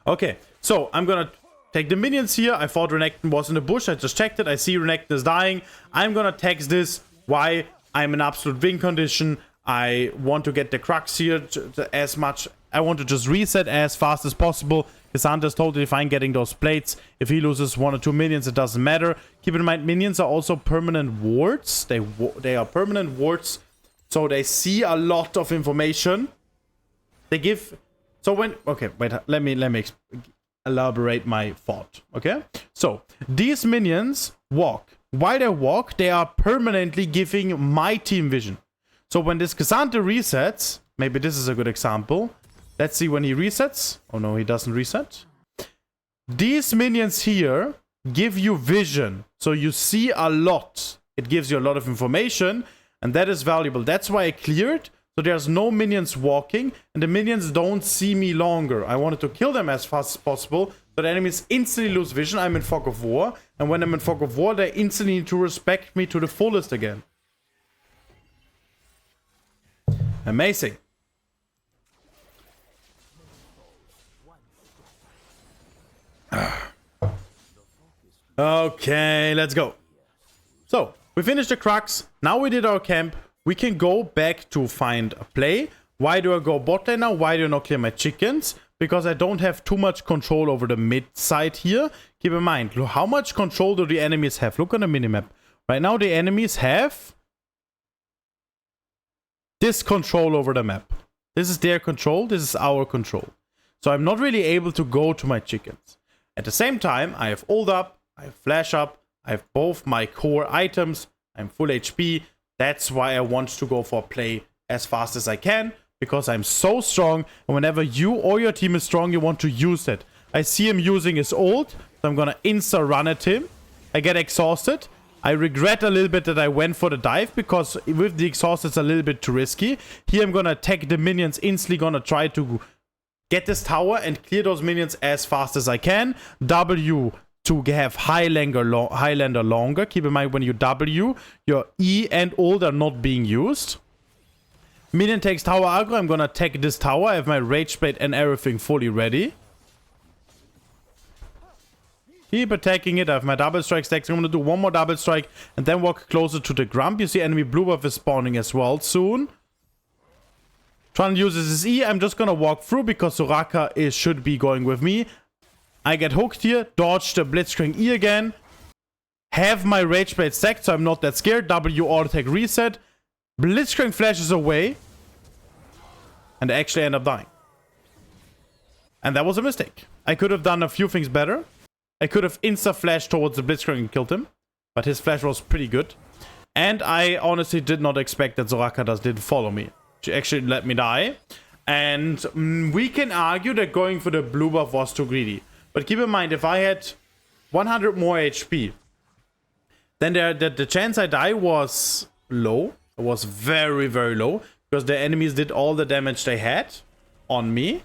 Okay, so I'm gonna take the minions here. I thought Renekton was in the bush. I just checked it. I see Renekton is dying. I'm gonna text this. Why? I'm in absolute win condition. I want to get the crux here as much. I want to just reset as fast as possible. Cassandra's totally fine getting those plates. If he loses 1 or 2 minions, it doesn't matter. Keep in mind, minions are also permanent wards. They are permanent wards, so they see a lot of information. They give. So when okay, wait, let me elaborate my thought. Okay, so these minions walk. While they walk, they are permanently giving my team vision. So when this Cassandra resets, maybe this is a good example. Let's see when he resets. Oh no, he doesn't reset. These minions here give you vision. So you see a lot. It gives you a lot of information, and that is valuable. That's why I cleared. So there's no minions walking, and the minions don't see me longer. I wanted to kill them as fast as possible, so the enemies instantly lose vision. I'm in Fog of War, and when I'm in Fog of War, they instantly need to respect me to the fullest again. Amazing. Okay, let's go. So, we finished the crux. Now we did our camp. We can go back to find a play. Why do I go bot lane now? Why do I not clear my chickens? Because I don't have too much control over the mid side here. Keep in mind, how much control do the enemies have? Look on the minimap. Right now the enemies have this control over the map. This is their control. This is our control. So I'm not really able to go to my chickens. At the same time, I have ult up, I have flash up, I have both my core items, I'm full HP. That's why I want to go for play as fast as I can, because I'm so strong, and whenever you or your team is strong, you want to use it. I see him using his ult, so I'm gonna insta-run at him. I get exhausted. I regret a little bit that I went for the dive, because with the exhaust it's a little bit too risky. Here I'm gonna attack the minions, instantly gonna try to get this tower and clear those minions as fast as I can. W to have Highlander longer. Keep in mind, when you W, your E and ult are not being used. Minion takes tower aggro. I'm gonna attack this tower. I have my Rage Blade and everything fully ready. Keep attacking it. I have my double strike stacks. I'm gonna do one more double strike and then walk closer to the Grump. You see enemy blue buff is spawning as well soon. Tron uses his E. I'm just gonna walk through because Soraka should be going with me. I get hooked here, dodge the Blitzcrank E again, have my Rage Blade stacked so I'm not that scared, W auto attack reset, Blitzcrank flashes away, and I actually end up dying. And that was a mistake. I could have done a few things better. I could have insta-flashed towards the Blitzcrank and killed him, but his flash was pretty good. And I honestly did not expect that Soraka didn't follow me. She actually let me die. And we can argue that going for the blue buff was too greedy. But keep in mind, if I had 100 more HP, then the chance I die was low. It was very, very low. Because the enemies did all the damage they had on me.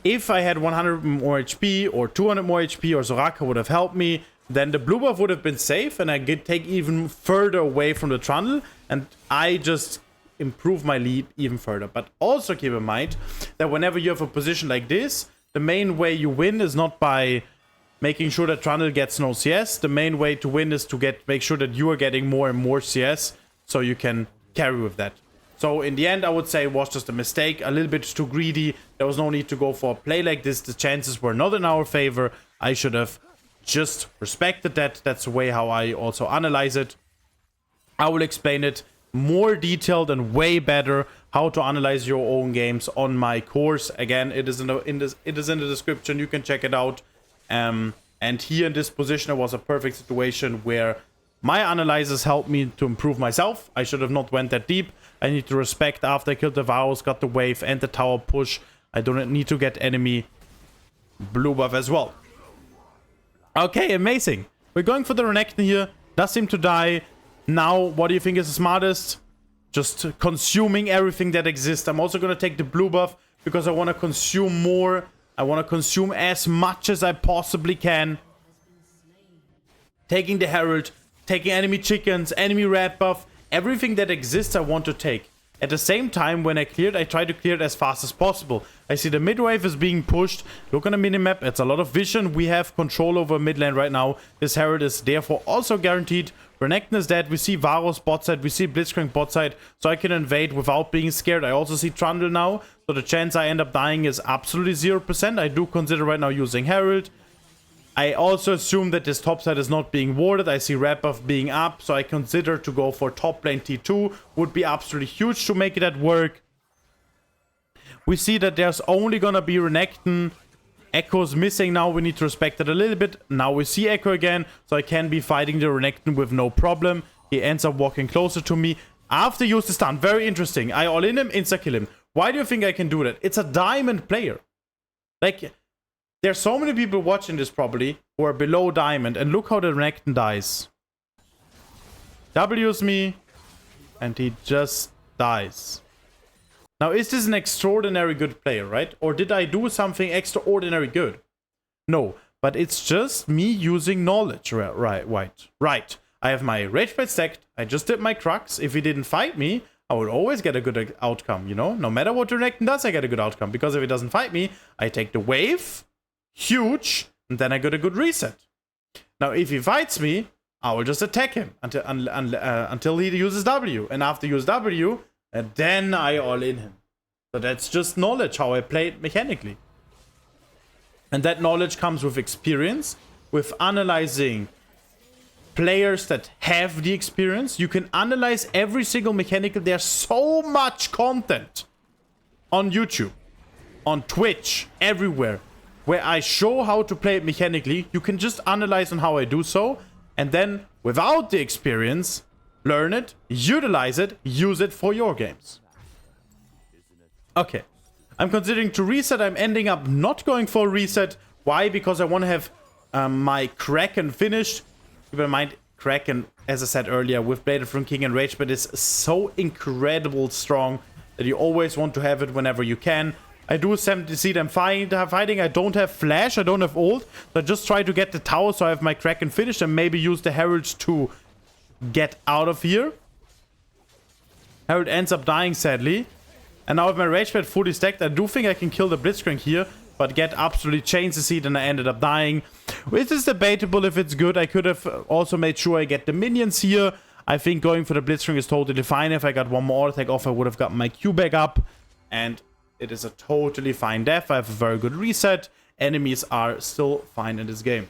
If I had 100 more HP or 200 more HP or Soraka would have helped me, then the blue buff would have been safe. And I could take even further away from the Trundle. And I just improve my lead even further. But also keep in mind that whenever you have a position like this, the main way you win is not by making sure that Trundle gets no CS. The main way to win is to make sure that you are getting more and more CS, so you can carry with that. So in the end, I would say it was just a mistake, a little bit too greedy. There was no need to go for a play like this. The chances were not in our favor. I should have just respected that. That's the way how I also analyze it. I will explain it more detailed and way better how to analyze your own games on my course. Again, it is in the description. You can check it out. And here in this position, it was a perfect situation where my analyzers helped me to improve myself. I should have not went that deep. I need to respect after I killed the Varus, got the wave and the tower push. I don't need to get enemy blue buff as well. Okay, amazing. We're going for the Renekton here. Does seem to die. Now, what do you think is the smartest? Just consuming everything that exists. I'm also going to take the blue buff because I want to consume more. I want to consume as much as I possibly can. Taking the Herald, taking enemy chickens, enemy red buff. Everything that exists I want to take. At the same time, when I clear it, I try to clear it as fast as possible. I see the mid wave is being pushed. Look on the minimap, it's a lot of vision. We have control over mid lane right now. This Herald is therefore also guaranteed. Renekton is dead. We see Varus bot side. We see Blitzcrank bot side. So I can invade without being scared. I also see Trundle now. So the chance I end up dying is absolutely 0%. I do consider right now using Herald. I also assume that this top side is not being warded. I see red buff being up, so I consider to go for top lane T2. Would be absolutely huge to make it at work. We see that there's only gonna be Renekton. Echo's missing now. We need to respect it a little bit. Now we see Echo again, so I can be fighting the Renekton with no problem. He ends up walking closer to me. After use the stun, very interesting. I all in him, insta-kill him. Why do you think I can do that? It's a diamond player. Like... There's so many people watching this probably who are below diamond, and look how the Renekton dies. W's me, and he just dies. Now, is this an extraordinary good player, right? Or did I do something extraordinary good? No, but it's just me using knowledge, right. I have my Rage Blade stacked, I just did my Crux. If he didn't fight me, I would always get a good outcome, you know? No matter what the Renekton does, I get a good outcome. Because if he doesn't fight me, I take the wave... Huge, and then I got a good reset. Now, if he fights me, I will just attack him until he uses W. And after use W, then I all in him. So that's just knowledge, how I play it mechanically. And that knowledge comes with experience, with analyzing players that have the experience. You can analyze every single mechanical. There's so much content on YouTube, on Twitch, everywhere, where I show how to play it mechanically. You can just analyze on how I do so, and then, without the experience, learn it, utilize it, use it for your games. Okay. I'm considering to reset. I'm ending up not going for a reset. Why? Because I want to have my Kraken finished. Keep in mind, Kraken, as I said earlier, with Bladed from King and Rage, but is so incredible strong that you always want to have it whenever you can. I do see them fighting. I don't have flash. I don't have ult. So I just try to get the tower so I have my Kraken finished and maybe use the Herald to get out of here. Herald ends up dying, sadly. And now with my Rage Blade fully stacked, I do think I can kill the Blitzcrank here, but get absolutely chains the seed and I ended up dying. It is debatable if it's good. I could have also made sure I get the minions here. I think going for the Blitzcrank is totally fine. If I got one more attack off, I would have gotten my Q back up. And it is a totally fine death. I have a very good reset. Enemies are still fine in this game.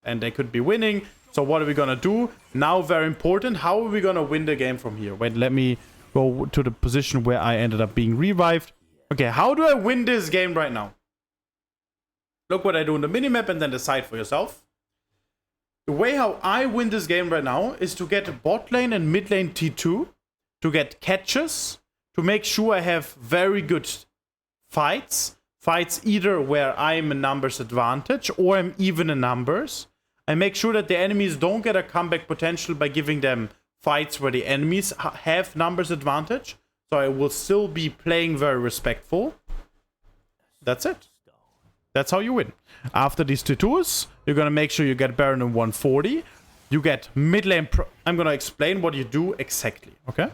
And they could be winning. So what are we gonna do? Now, very important. How are we gonna win the game from here? Wait, let me go to the position where I ended up being revived. Okay, how do I win this game right now? Look what I do in the minimap and then decide for yourself. The way how I win this game right now is to get bot lane and mid lane T2, to get catches, to make sure I have very good fights. Fights either where I'm in numbers advantage or I'm even in numbers. I make sure that the enemies don't get a comeback potential by giving them fights where the enemies have numbers advantage. So I will still be playing very respectful. That's it. That's how you win. After these T2s, you're going to make sure you get Baron in 140. You get mid lane. I'm going to explain what you do exactly, okay?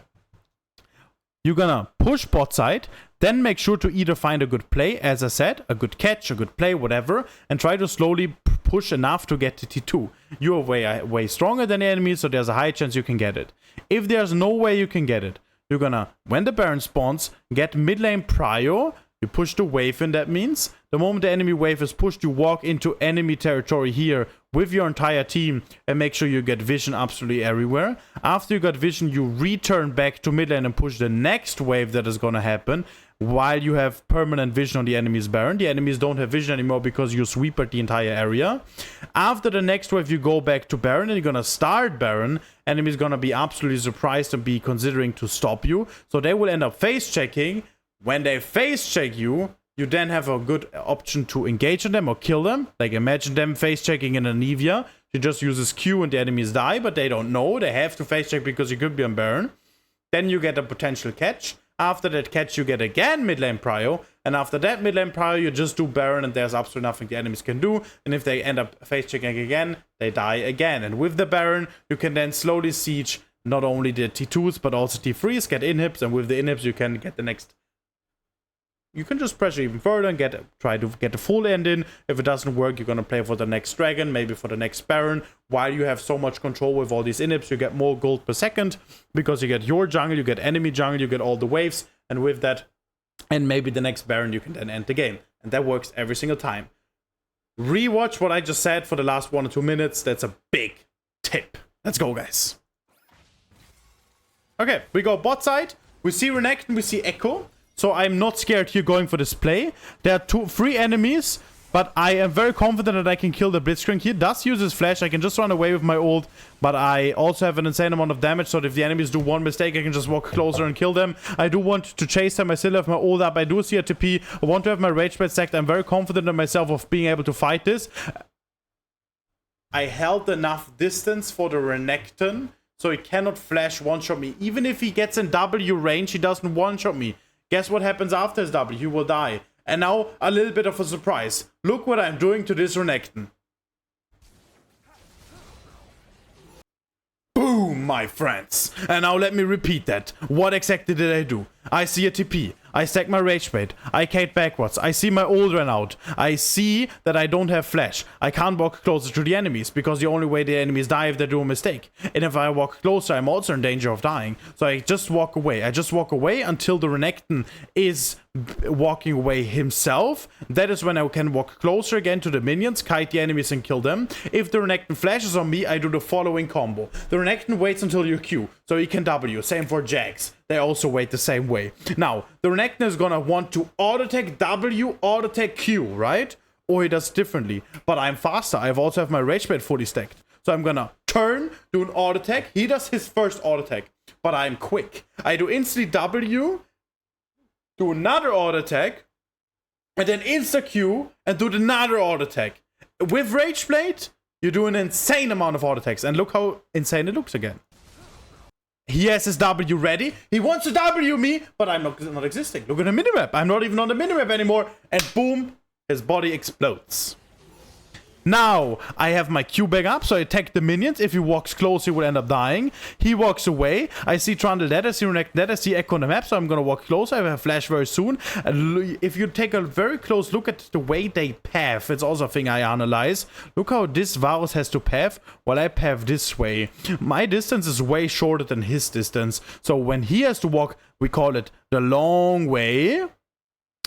You're going to push bot side, then make sure to either find a good play, as I said, a good catch, a good play, whatever, and try to slowly push enough to get the T2. You're way stronger than the enemy, so there's a high chance you can get it. If there's no way you can get it, you're gonna, when the Baron spawns, get mid lane prio. You push the wave in, that means. The moment the enemy wave is pushed, you walk into enemy territory here with your entire team and make sure you get vision absolutely everywhere. After you got vision, you return back to mid lane and push the next wave that is gonna happen while you have permanent vision on the enemy's Baron. The enemies don't have vision anymore because you sweep the entire area. After the next wave, you go back to Baron and you're gonna start Baron. Enemy's gonna be absolutely surprised and be considering to stop you. So they will end up face checking. When they face check you, you then have a good option to engage on them or kill them. Like imagine them face checking in an Evia. She just uses Q and the enemies die, but they don't know. They have to face check because you could be on Baron. Then you get a potential catch. After that catch, you get again mid lane prio. And after that mid lane prio, you just do Baron and there's absolutely nothing the enemies can do. And if they end up face checking again, they die again. And with the Baron, you can then slowly siege not only the T2s, but also T3s, get inhibs. And with the inhibs, you can get the next. You can just pressure even further and try to get the full end in. If it doesn't work, you're going to play for the next dragon, maybe for the next Baron. While you have so much control with all these inhibs, you get more gold per second. Because you get your jungle, you get enemy jungle, you get all the waves. And with that, and maybe the next Baron, you can then end the game. And that works every single time. Rewatch what I just said for the last 1 or 2 minutes. That's a big tip. Let's go, guys. Okay, we go bot side. We see Renekton, we see Echo. So I'm not scared here going for this play. There are 3 enemies, but I am very confident that I can kill the Blitzcrank. He does use his flash. I can just run away with my ult, but I also have an insane amount of damage, so if the enemies do one mistake, I can just walk closer and kill them. I do want to chase them. I still have my ult up. I do see a TP. I want to have my Rage Blade stacked. I'm very confident in myself of being able to fight this. I held enough distance for the Renekton, so he cannot flash one-shot me. Even if he gets in W range, he doesn't one-shot me. Guess what happens after his W? He will die. And now, a little bit of a surprise. Look what I'm doing to this Renekton. Boom, my friends. And now let me repeat that. What exactly did I do? I see a TP. I stack my Rage Blade. I kite backwards. I see my ult run out. I see that I don't have flash. I can't walk closer to the enemies because the only way the enemies die if they do a mistake. And if I walk closer, I'm also in danger of dying. So I just walk away. I just walk away until the Renekton is walking away himself. That is when I can walk closer again to the minions, kite the enemies and kill them. If the Renekton flashes on me, I do the following combo. The Renekton waits until you Q, so he can W. Same for Jax. They also wait the same way. Now, the Renekton is gonna want to auto-attack W, auto-attack Q, right? Or he does differently. But I'm faster. I also have my Rage Blade fully stacked. So I'm gonna turn, do an auto-attack. He does his first auto-attack. But I'm quick. I do instantly W, do another auto-attack, and then insta-Q, and do another auto-attack. With Rage Blade, you do an insane amount of auto-attacks. And look how insane it looks again. He has his W ready. He wants to W me, but I'm not existing. Look at the minimap. I'm not even on the minimap anymore. And boom, his body explodes. Now, I have my Q back up, so I attack the minions. If he walks close, he will end up dying. He walks away. I see Trundle dead, I see Renekton dead, I see Echo on the map, so I'm gonna walk closer. I have a flash very soon. And if you take a very close look at the way they path, it's also a thing I analyze. Look how this Varus has to path, while I path this way. My distance is way shorter than his distance. So when he has to walk, we call it the long way.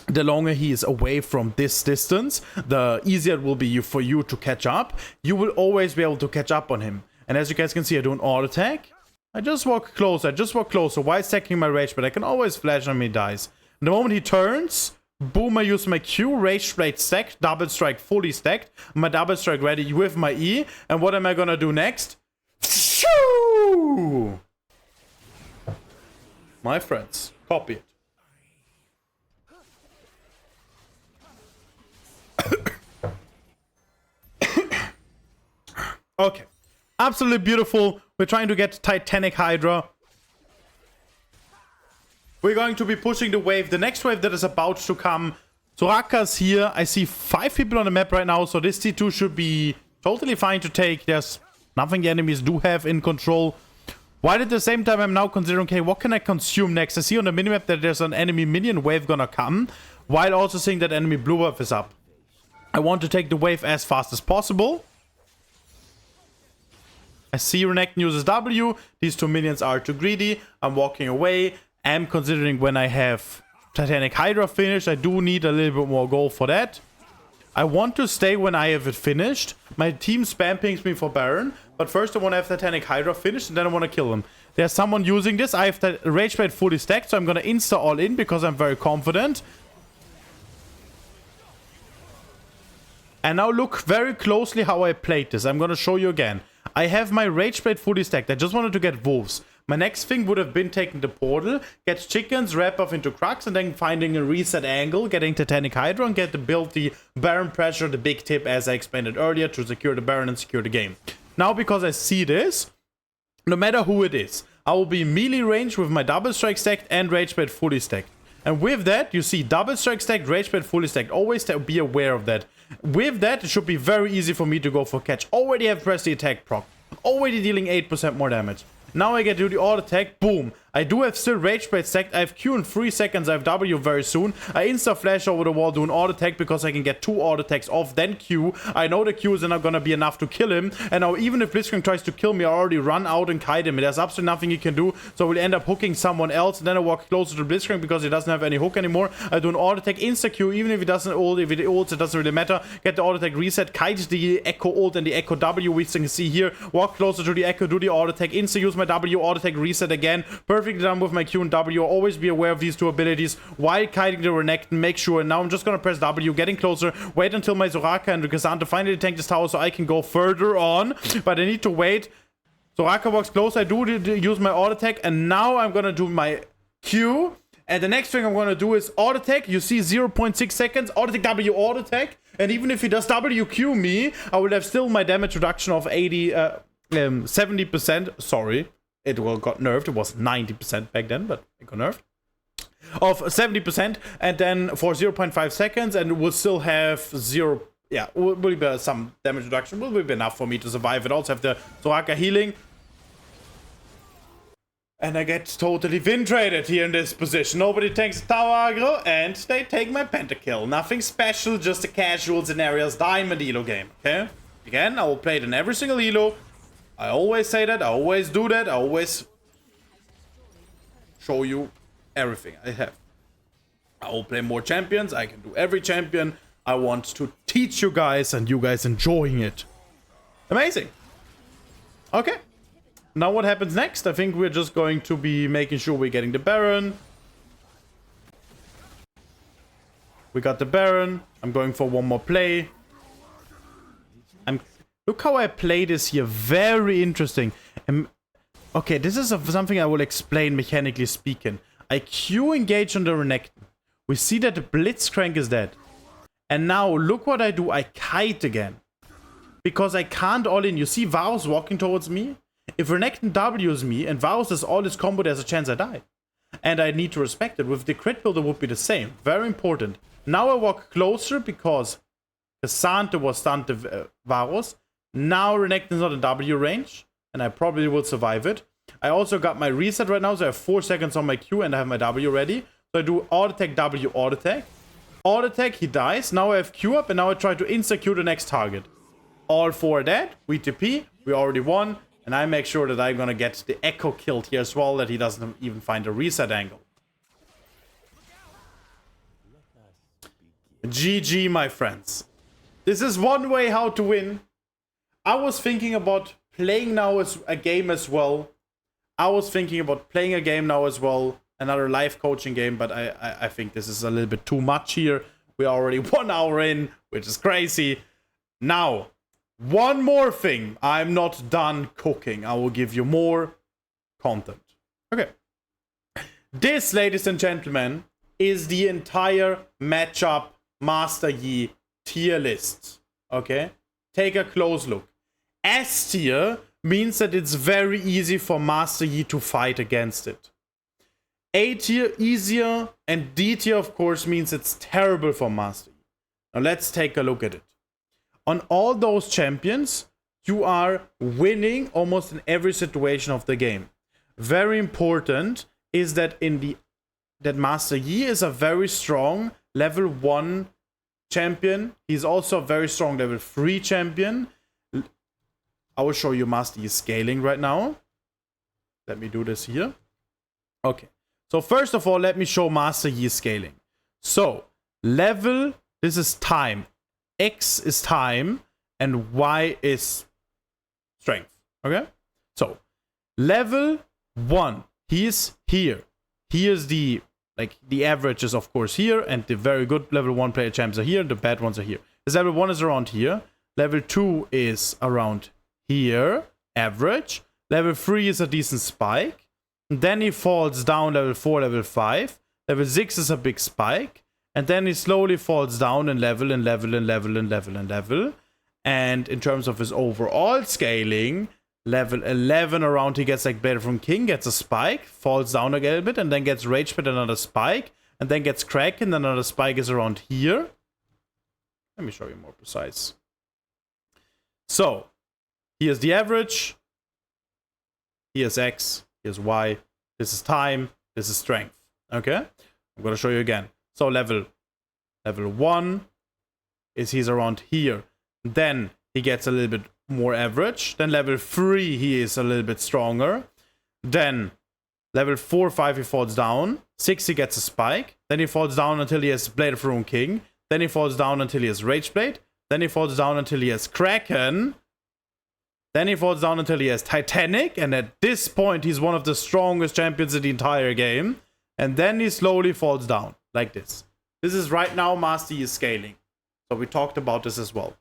The longer he is away from this distance, the easier it will be for you to catch up. You will always be able to catch up on him. And as you guys can see, I do an auto attack. I just walk closer. While stacking my Rage Blade, I can always flash on me, dies. And the moment he turns, boom, I use my Q, Rage Blade stacked, double strike fully stacked. My double strike ready with my E. And what am I gonna do next? Shoo! My friends, copy it. Okay, absolutely beautiful. We're trying to get Titanic Hydra. We're going to be pushing the wave, the next wave that is about to come. Soraka's here. I see 5 people on the map right now, so this T2 should be totally fine to take. There's nothing the enemies do have in control. While at the same time, I'm now considering, okay, what can I consume next? I see on the minimap that there's an enemy minion wave gonna come, while also seeing that enemy blue buff is up. I want to take the wave as fast as possible. I see Renekton uses W. These 2 minions are too greedy. I'm walking away. I'm considering when I have Titanic Hydra finished. I do need a little bit more gold for that. I want to stay when I have it finished. My team spam pings me for Baron. But first I want to have Titanic Hydra finished and then I want to kill him. There's someone using this. I have the Rage Blade fully stacked. So I'm going to insta all in because I'm very confident. And now look very closely how I played this. I'm going to show you again. I have my Rage Blade fully stacked. I just wanted to get wolves. My next thing would have been taking the portal, get chickens, wrap off into Crux, and then finding a reset angle, getting Titanic Hydra, and get to build the Baron pressure, the big tip, as I explained it earlier, to secure the Baron and secure the game. Now, because I see this, no matter who it is, I will be melee range with my double strike stacked and Rage Blade fully stacked. And with that, you see double strike stacked, Rage Blade fully stacked. Always be aware of that. With that, it should be very easy for me to go for catch. Already have pressed the attack proc. Already dealing 8% more damage. Now I get to the auto attack, boom. I do have still Rage Blade stacked. I have Q in 3 seconds, I have W very soon. I insta flash over the wall, do an auto attack because I can get 2 auto attacks off, then Q. I know the Q is not gonna be enough to kill him. And now even if Blitzcrank tries to kill me, I already run out and kite him. There's absolutely nothing he can do. So we'll end up hooking someone else. And then I walk closer to Blitzcrank because he doesn't have any hook anymore. I do an auto attack, insta Q, even if he doesn't ult. If it ults, it doesn't really matter. Get the auto attack reset, kite the Echo ult and the Echo W, we can see here. Walk closer to the Echo, do the auto attack, insta use my W, auto attack reset again. Perfectly done with my Q and W. Always be aware of these 2 abilities while kiting the Renekton. Make sure. And now I'm just gonna press W, getting closer. Wait until my Soraka and Kazanta finally tank this tower so I can go further on. But I need to wait. Soraka walks close. I do use my auto attack. And now I'm gonna do my Q. And the next thing I'm gonna do is auto attack. You see 0.6 seconds. Auto attack W, auto attack. And even if he does WQ me, I will have still my damage reduction of 70%. Sorry. It got nerfed. It was 90% back then, but it got nerfed. Of 70%, and then for 0.5 seconds, and we'll still have 0. Yeah, will be some damage reduction. Will be enough for me to survive. It also have the Soraka healing. And I get totally win traded here in this position. Nobody takes tower aggro, and they take my pentakill. Nothing special, just a casual Sinerias diamond elo game, okay? Again, I will play it in every single elo. I always say that, I always do that, I always show you everything I have. I will play more champions, I can do every champion. I want to teach you guys and you guys enjoying it. Amazing. Okay. Now what happens next? I think we're just going to be making sure we're getting the Baron. We got the Baron. I'm going for one more play. Look how I play this here. Very interesting. Okay, this is something I will explain mechanically speaking. I Q engage on the Renekton. We see that the Blitzcrank is dead. And now look what I do. I kite again. Because I can't all in. You see Varus walking towards me? If Renekton W's me and Varus does all his combo, there's a chance I die. And I need to respect it. With the crit builder would be the same. Very important. Now I walk closer because Cassandra was stunned to Varus. Now Renekton is not in W range, and I probably will survive it. I also got my reset right now, so I have 4 seconds on my Q, and I have my W ready. So I do auto attack, W, auto attack. Auto attack, he dies. Now I have Q up, and now I try to insta-Q the next target. All for that, we TP, we already won, and I make sure that I'm gonna get the Echo killed here as well, that he doesn't even find a reset angle. GG, my friends. This is one way how to win. I was thinking about playing now as a game as well. Another live coaching game, but I think this is a little bit too much here. We're already 1 hour in, which is crazy. Now, one more thing. I'm not done cooking. I will give you more content. Okay. This, ladies and gentlemen, is the entire matchup Master Yi tier list. Okay? Take a close look. S tier means that it's very easy for Master Yi to fight against it. A tier easier, and D tier of course means it's terrible for Master Yi. Now let's take a look at it. On all those champions, you are winning almost in every situation of the game. Very important is that that Master Yi is a very strong level 1 champion. He's also a very strong level 3 champion. I will show you Master Yi scaling right now. Let me do this here. Okay. So first of all, let me show Master Yi scaling. So, level, this is time. X is time, and Y is strength. Okay? So, level 1, he's here. Here's the average is of course here, and the very good level 1 player champs are here, the bad ones are here. His level 1 is around here. Level 2 is around here, average. Level 3 is a decent spike. And then he falls down level 4, level 5. Level 6 is a big spike. And then he slowly falls down in level and level and level and level and level. And in terms of his overall scaling, level 11 around he gets like Blade from King, gets a spike, falls down again a bit, and then gets Rage Pit, another spike, and then gets Kraken, and another spike is around here. Let me show you more precise. So, here's the average. Here's X. Here's Y. This is time. This is strength. Okay? I'm going to show you again. So level 1 is he's around here. Then he gets a little bit more average. Then level 3 he is a little bit stronger. Then level 4, 5 he falls down. 6 he gets a spike. Then he falls down until he has Blade of Ruin King. Then he falls down until he has Rage Blade. Then he falls down until he has Kraken. Then he falls down until he has Titanic, and at this point, he's one of the strongest champions in the entire game. And then he slowly falls down, like this. This is right now Master Yi is scaling. So we talked about this as well.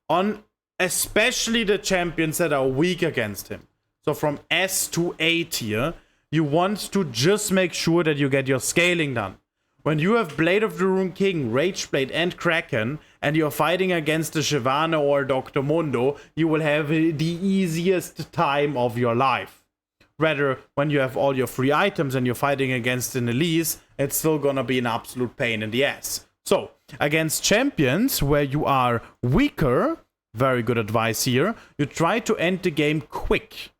On especially the champions that are weak against him. So from S to A tier, you want to just make sure that you get your scaling done. When you have Blade of the Rune King, Rage Blade, and Kraken, and you're fighting against the Shyvana or Dr. Mundo, you will have the easiest time of your life. Rather, when you have all your free items and you're fighting against an Elise, it's still gonna be an absolute pain in the ass. So, against champions where you are weaker, very good advice here, you try to end the game quick.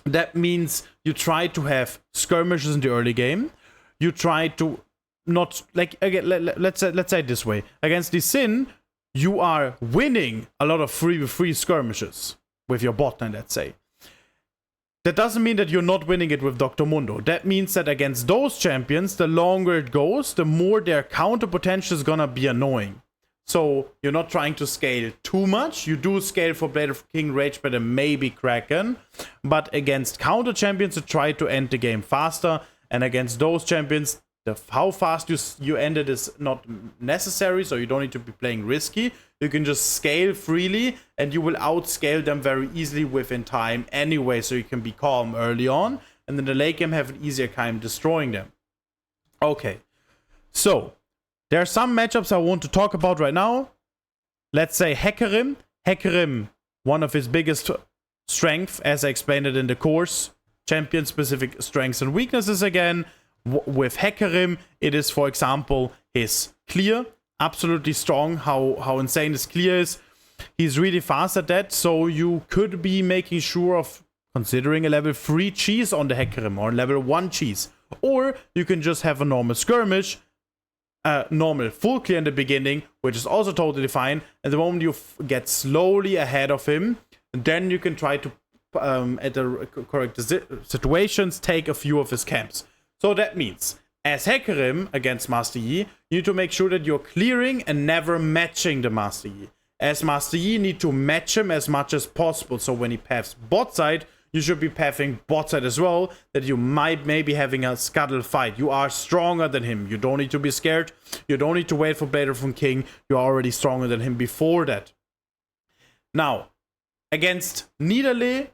That means you try to have skirmishes in the early game. You try to not, like, again, let's say it this way. Against the Sin, you are winning a lot of free skirmishes with your bot lane, let's say. That doesn't mean that you're not winning it with Dr. Mundo. That means that against those champions, the longer it goes, the more their counter potential is gonna be annoying. So you're not trying to scale too much. You do scale for Blade of King, Rage Blade, and maybe Kraken. But against counter champions, you try to end the game faster. And against those champions, how fast you end it is not necessary, so you don't need to be playing risky. You can just scale freely, and you will outscale them very easily within time anyway, so you can be calm early on, and then the late game have an easier time destroying them. Okay, so there are some matchups I want to talk about right now. Let's say Hecarim. Hecarim, one of his biggest strengths, as I explained it in the course, champion-specific strengths and weaknesses again. With Hecarim, it is, for example, his clear. Absolutely strong, how insane his clear is. He's really fast at that, so you could be making sure of considering a level 3 cheese on the Hecarim, or level 1 cheese. Or you can just have a normal skirmish, normal full clear in the beginning, which is also totally fine. At the moment you get slowly ahead of him, and then you can try to, at the correct situations, take a few of his camps. So that means, as Hecarim against Master Yi, you need to make sure that you're clearing and never matching the Master Yi. As Master Yi, you need to match him as much as possible. So when he paths bot side, you should be pathing bot side as well, that you might maybe having a scuttle fight. You are stronger than him. You don't need to be scared. You don't need to wait for Blade from King. You're already stronger than him before that. Now, against Nidalee,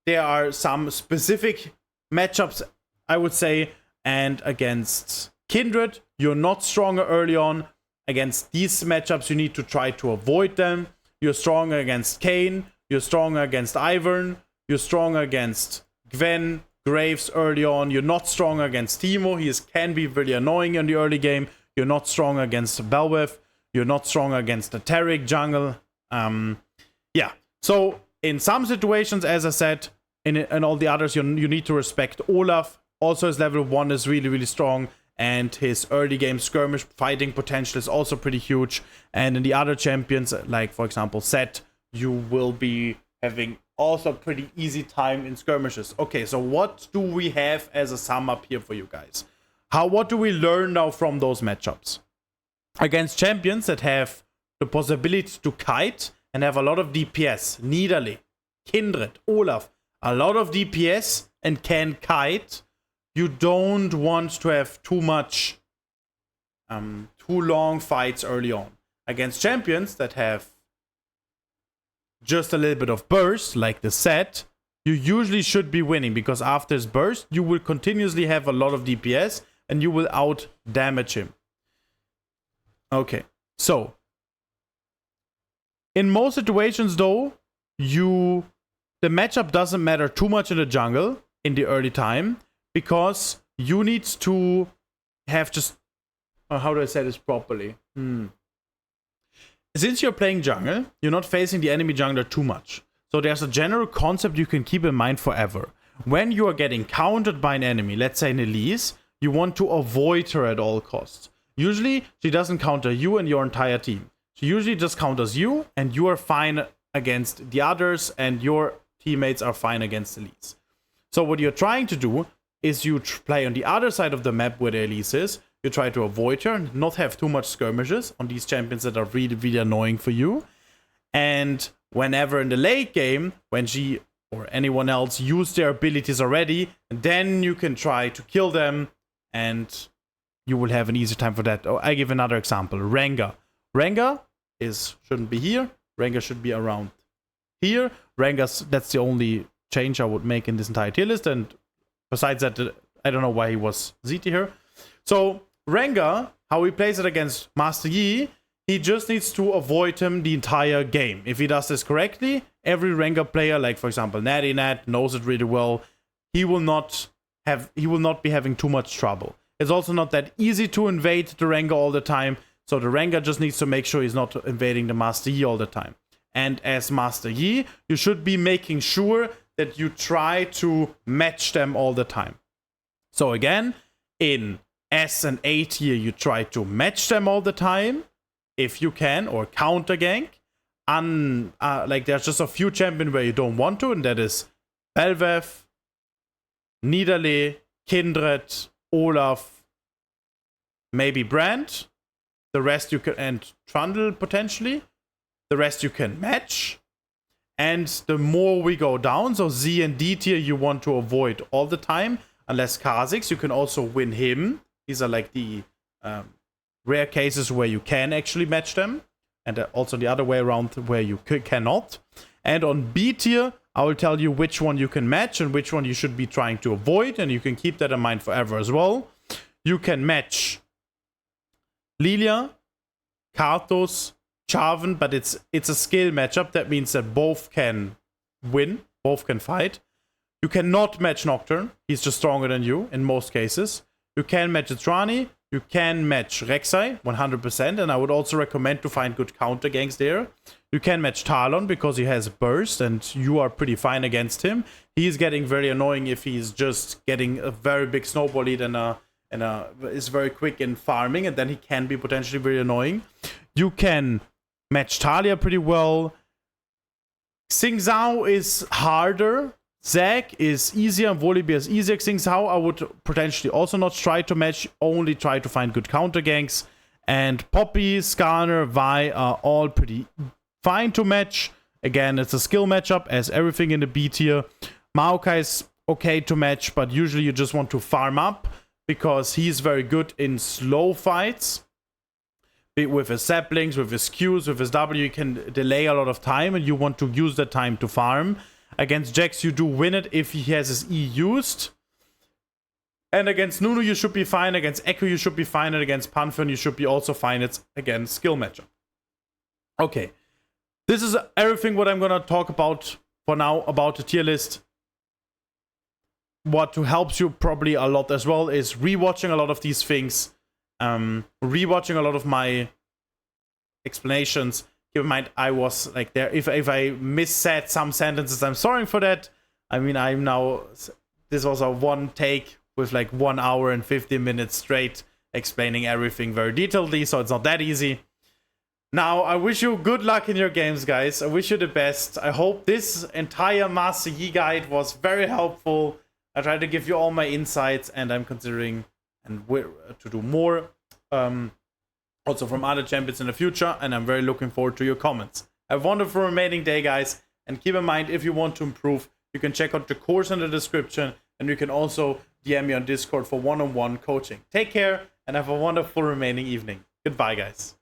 there are some specific matchups, I would say, and against Kindred, you're not stronger early on. Against these matchups, you need to try to avoid them. You're stronger against Kayn, you're stronger against Ivern, you're stronger against Gwen, Graves early on. You're not stronger against Teemo, he can be really annoying in the early game. You're not stronger against Belweth, you're not stronger against the Taric jungle. Yeah, so in some situations, as I said, in all the others, you need to respect Olaf. Also, his level 1 is really, really strong. and his early game skirmish fighting potential is also pretty huge. And in the other champions, like for example Set, you will be having also pretty easy time in skirmishes. Okay, so what do we have as a sum up here for you guys? What do we learn now from those matchups? Against champions that have the possibility to kite and have a lot of DPS, Niederle, Kindred, Olaf, a lot of DPS and can kite, you don't want to have too long fights early on. Against champions that have just a little bit of burst, like the Set, you usually should be winning, because after his burst, you will continuously have a lot of DPS and you will out damage him. Okay, so in most situations though, the matchup doesn't matter too much in the jungle in the early time, because you need to have just how do I say this properly? Since you're playing jungle, you're not facing the enemy jungler too much. So there's a general concept you can keep in mind forever. When you are getting countered by an enemy, let's say an Elise, you want to avoid her at all costs. Usually, she doesn't counter you and your entire team. She usually just counters you, and you are fine against the others, and your teammates are fine against Elise. So what you're trying to do is you play on the other side of the map where the Elise is. You try to avoid her and not have too much skirmishes on these champions that are really, really annoying for you. And whenever in the late game, when she or anyone else use their abilities already, then you can try to kill them, and you will have an easy time for that. Oh, I give another example. Rengar. Rengar shouldn't be here. Rengar should be around here. That's the only change I would make in this entire tier list. And besides that, I don't know why he was ZT here. So Rengar, how he plays it against Master Yi, he just needs to avoid him the entire game. If he does this correctly, every Rengar player, like for example Natty Nat, knows it really well. He will not be having too much trouble. It's also not that easy to invade the Rengar all the time, so the Rengar just needs to make sure he's not invading the Master Yi all the time. And as Master Yi, you should be making sure that you try to match them all the time. So again, in S and A tier, you try to match them all the time, if you can, or counter gank. Like there's just a few champions where you don't want to, and that is Belvev, Niederle, Kindred, Olaf, maybe Brand. The rest you can, and Trundle potentially. The rest you can match. And the more we go down, so Z and D tier you want to avoid all the time, unless Kha'Zix, you can also win him. These are like the rare cases where you can actually match them. And also the other way around where you cannot. And on B tier, I will tell you which one you can match and which one you should be trying to avoid. And you can keep that in mind forever as well. You can match Lilia, Karthus, Jarvan, but it's a skill matchup. That means that both can win, both can fight. You cannot match Nocturne. He's just stronger than you in most cases. You can match Atrani. You can match Rek'Sai 100%, and I would also recommend to find good counter ganks there. You can match Talon because he has burst and you are pretty fine against him. He's getting very annoying if he's just getting a very big snowball lead and is very quick in farming, and then he can be potentially very annoying. You can match Talia pretty well. Xing Zhao is harder. Zac is easier, and Volibear is easier. Xing Zhao I would potentially also not try to match, only try to find good counter ganks. And Poppy, Skarner, Vi are all pretty fine to match. Again, it's a skill matchup as everything in the B tier. Maokai is okay to match, but usually you just want to farm up because he's very good in slow fights. With his saplings, with his Qs, with his W, you can delay a lot of time and you want to use that time to farm. Against Jax, you do win it if he has his E used. And against Nunu, you should be fine. Against Echo, you should be fine. And against Pantheon, you should be also fine. It's, again, skill matchup. Okay. This is everything what I'm going to talk about for now about the tier list. What helps you probably a lot as well is rewatching a lot of these things. Rewatching a lot of my explanations. Keep in mind, I was like there. If I missaid some sentences, I'm sorry for that. I mean, I'm now. This was a one take with like 1 hour and 50 minutes straight explaining everything very detailedly, so it's not that easy. Now, I wish you good luck in your games, guys. I wish you the best. I hope this entire Master Yi guide was very helpful. I tried to give you all my insights, and I'm considering to do more also from other champions in the future, and I'm very looking forward to your comments. Have a wonderful remaining day, guys, and keep in mind, if you want to improve, you can check out the course in the description, and you can also DM me on Discord for one-on-one coaching. Take care, and have a wonderful remaining evening. Goodbye, guys.